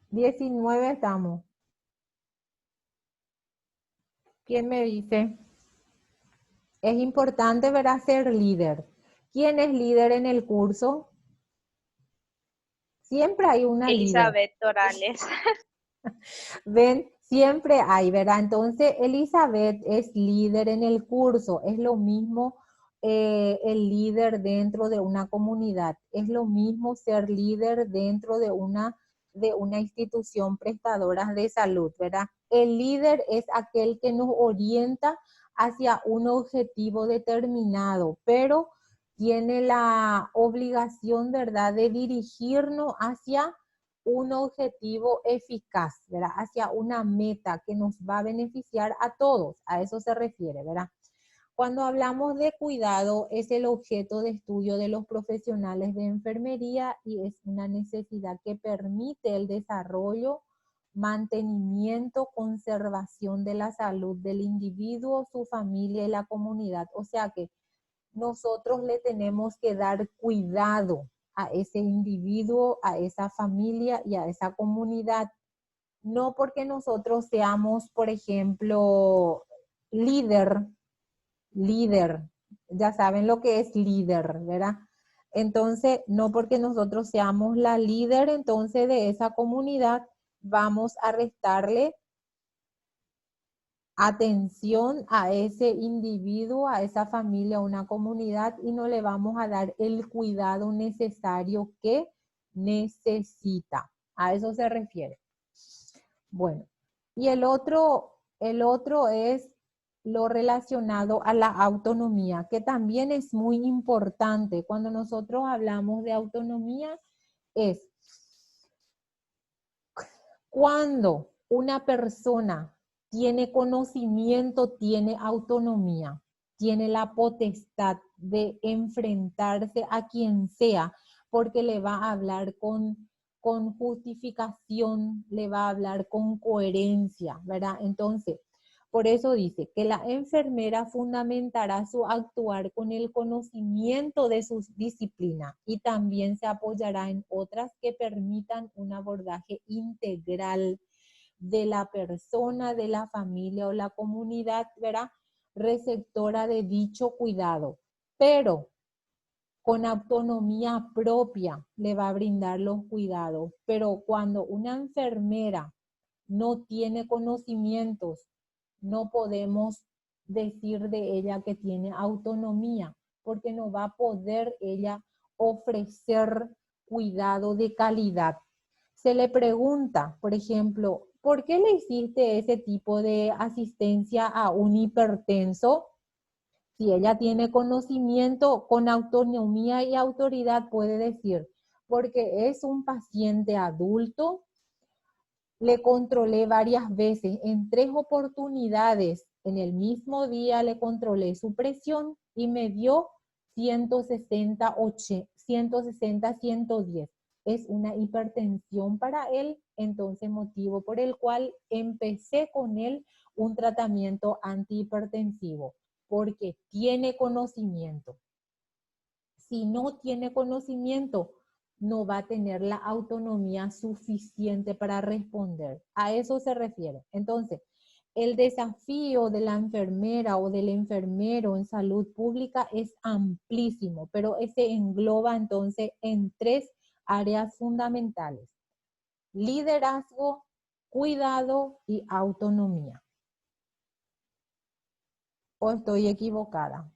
A: 19 estamos. ¿Quién me dice? Es importante, ¿verdad?, ser líder. ¿Quién es líder en el curso? Siempre hay una líder.
B: Elizabeth Torales.
A: Ven, siempre hay, ¿verdad? Entonces, Elizabeth es líder en el curso. Es lo mismo el líder dentro de una comunidad. Es lo mismo ser líder dentro de una institución prestadora de salud, ¿verdad? El líder es aquel que nos orienta hacia un objetivo determinado, pero tiene la obligación, ¿verdad?, de dirigirnos hacia un objetivo eficaz, ¿verdad?, hacia una meta que nos va a beneficiar a todos. A eso se refiere, ¿verdad? Cuando hablamos de cuidado, es el objeto de estudio de los profesionales de enfermería y es una necesidad que permite el desarrollo, mantenimiento, conservación de la salud del individuo, su familia y la comunidad. O sea que nosotros le tenemos que dar cuidado a ese individuo, a esa familia y a esa comunidad. No porque nosotros seamos, por ejemplo, líder, ya saben lo que es líder, ¿verdad? Entonces, no porque nosotros seamos la líder, entonces de esa comunidad, vamos a restarle atención a ese individuo, a esa familia, a una comunidad y no le vamos a dar el cuidado necesario que necesita. A eso se refiere. Bueno, y el otro es lo relacionado a la autonomía, que también es muy importante. Cuando nosotros hablamos de autonomía, es cuando una persona tiene conocimiento, tiene autonomía, tiene la potestad de enfrentarse a quien sea, porque le va a hablar con justificación, le va a hablar con coherencia, ¿verdad? Entonces, por eso dice que la enfermera fundamentará su actuar con el conocimiento de su disciplina y también se apoyará en otras que permitan un abordaje integral de la persona, de la familia o la comunidad, ¿verdad?, receptora de dicho cuidado, pero con autonomía propia le va a brindar los cuidados. Pero cuando una enfermera no tiene conocimientos, no podemos decir de ella que tiene autonomía, porque no va a poder ella ofrecer cuidado de calidad. Se le pregunta, por ejemplo, ¿por qué le hiciste ese tipo de asistencia a un hipertenso? Si ella tiene conocimiento, con autonomía y autoridad puede decir, porque es un paciente adulto, le controlé varias veces, en 3 oportunidades, en el mismo día le controlé su presión y me dio 160, 110. Es una hipertensión para él, entonces motivo por el cual empecé con él un tratamiento antihipertensivo, porque tiene conocimiento. Si no tiene conocimiento, no va a tener la autonomía suficiente para responder. A eso se refiere. Entonces, el desafío de la enfermera o del enfermero en salud pública es amplísimo, pero se engloba entonces en 3 áreas fundamentales: liderazgo, cuidado y autonomía. ¿O estoy equivocada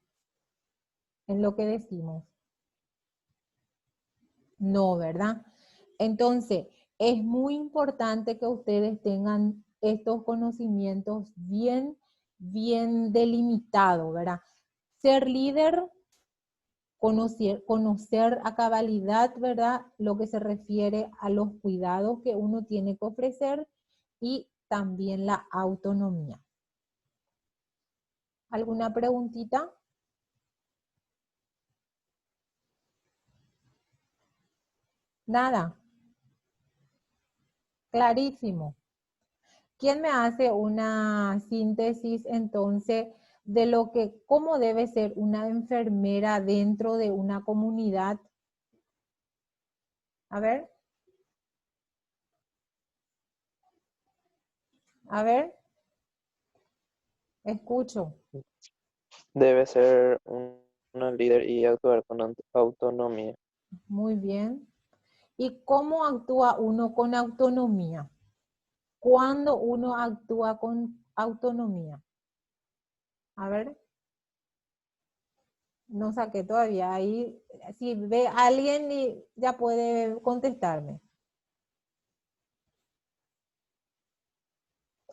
A: en lo que decimos? No, ¿verdad? Entonces, es muy importante que ustedes tengan estos conocimientos bien delimitados, ¿verdad? Ser líder, conocer a cabalidad, ¿verdad? Lo que se refiere a los cuidados que uno tiene que ofrecer y también la autonomía. ¿Alguna preguntita? Nada. Clarísimo. ¿Quién me hace una síntesis entonces de cómo debe ser una enfermera dentro de una comunidad? A ver. A ver. Escucho.
C: Debe ser una líder y actuar con autonomía.
A: Muy bien. ¿Y cómo actúa uno con autonomía? ¿Cuándo uno actúa con autonomía? A ver. No saqué todavía. Ahí, si ve a alguien, ya puede contestarme.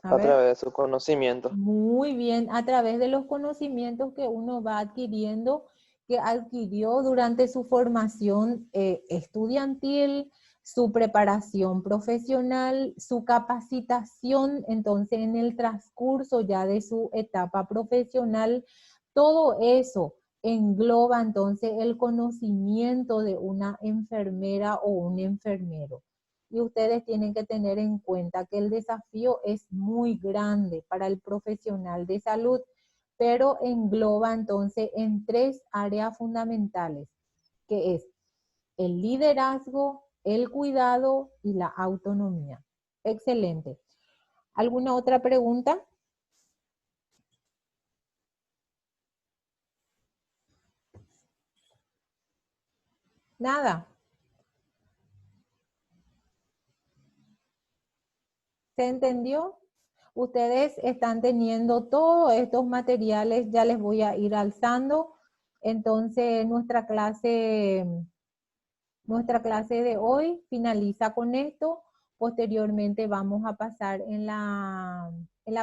C: A través de su conocimiento.
A: Muy bien, a través de los conocimientos que uno va adquiriendo, que adquirió durante su formación estudiantil, su preparación profesional, su capacitación, entonces en el transcurso ya de su etapa profesional, todo eso engloba entonces el conocimiento de una enfermera o un enfermero. Y ustedes tienen que tener en cuenta que el desafío es muy grande para el profesional de salud, pero engloba entonces en 3 áreas fundamentales, que es el liderazgo, el cuidado y la autonomía. Excelente. ¿Alguna otra pregunta? Nada. ¿Se entendió? Ustedes están teniendo todos estos materiales, ya les voy a ir alzando. Entonces, nuestra clase de hoy finaliza con esto. Posteriormente vamos a pasar en la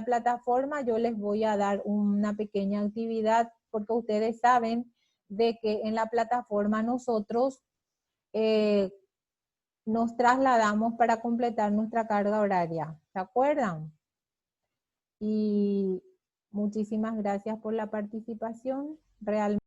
A: plataforma. Yo les voy a dar una pequeña actividad porque ustedes saben de que en la plataforma nosotros nos trasladamos para completar nuestra carga horaria. ¿Se acuerdan? Y muchísimas gracias por la participación. Realmente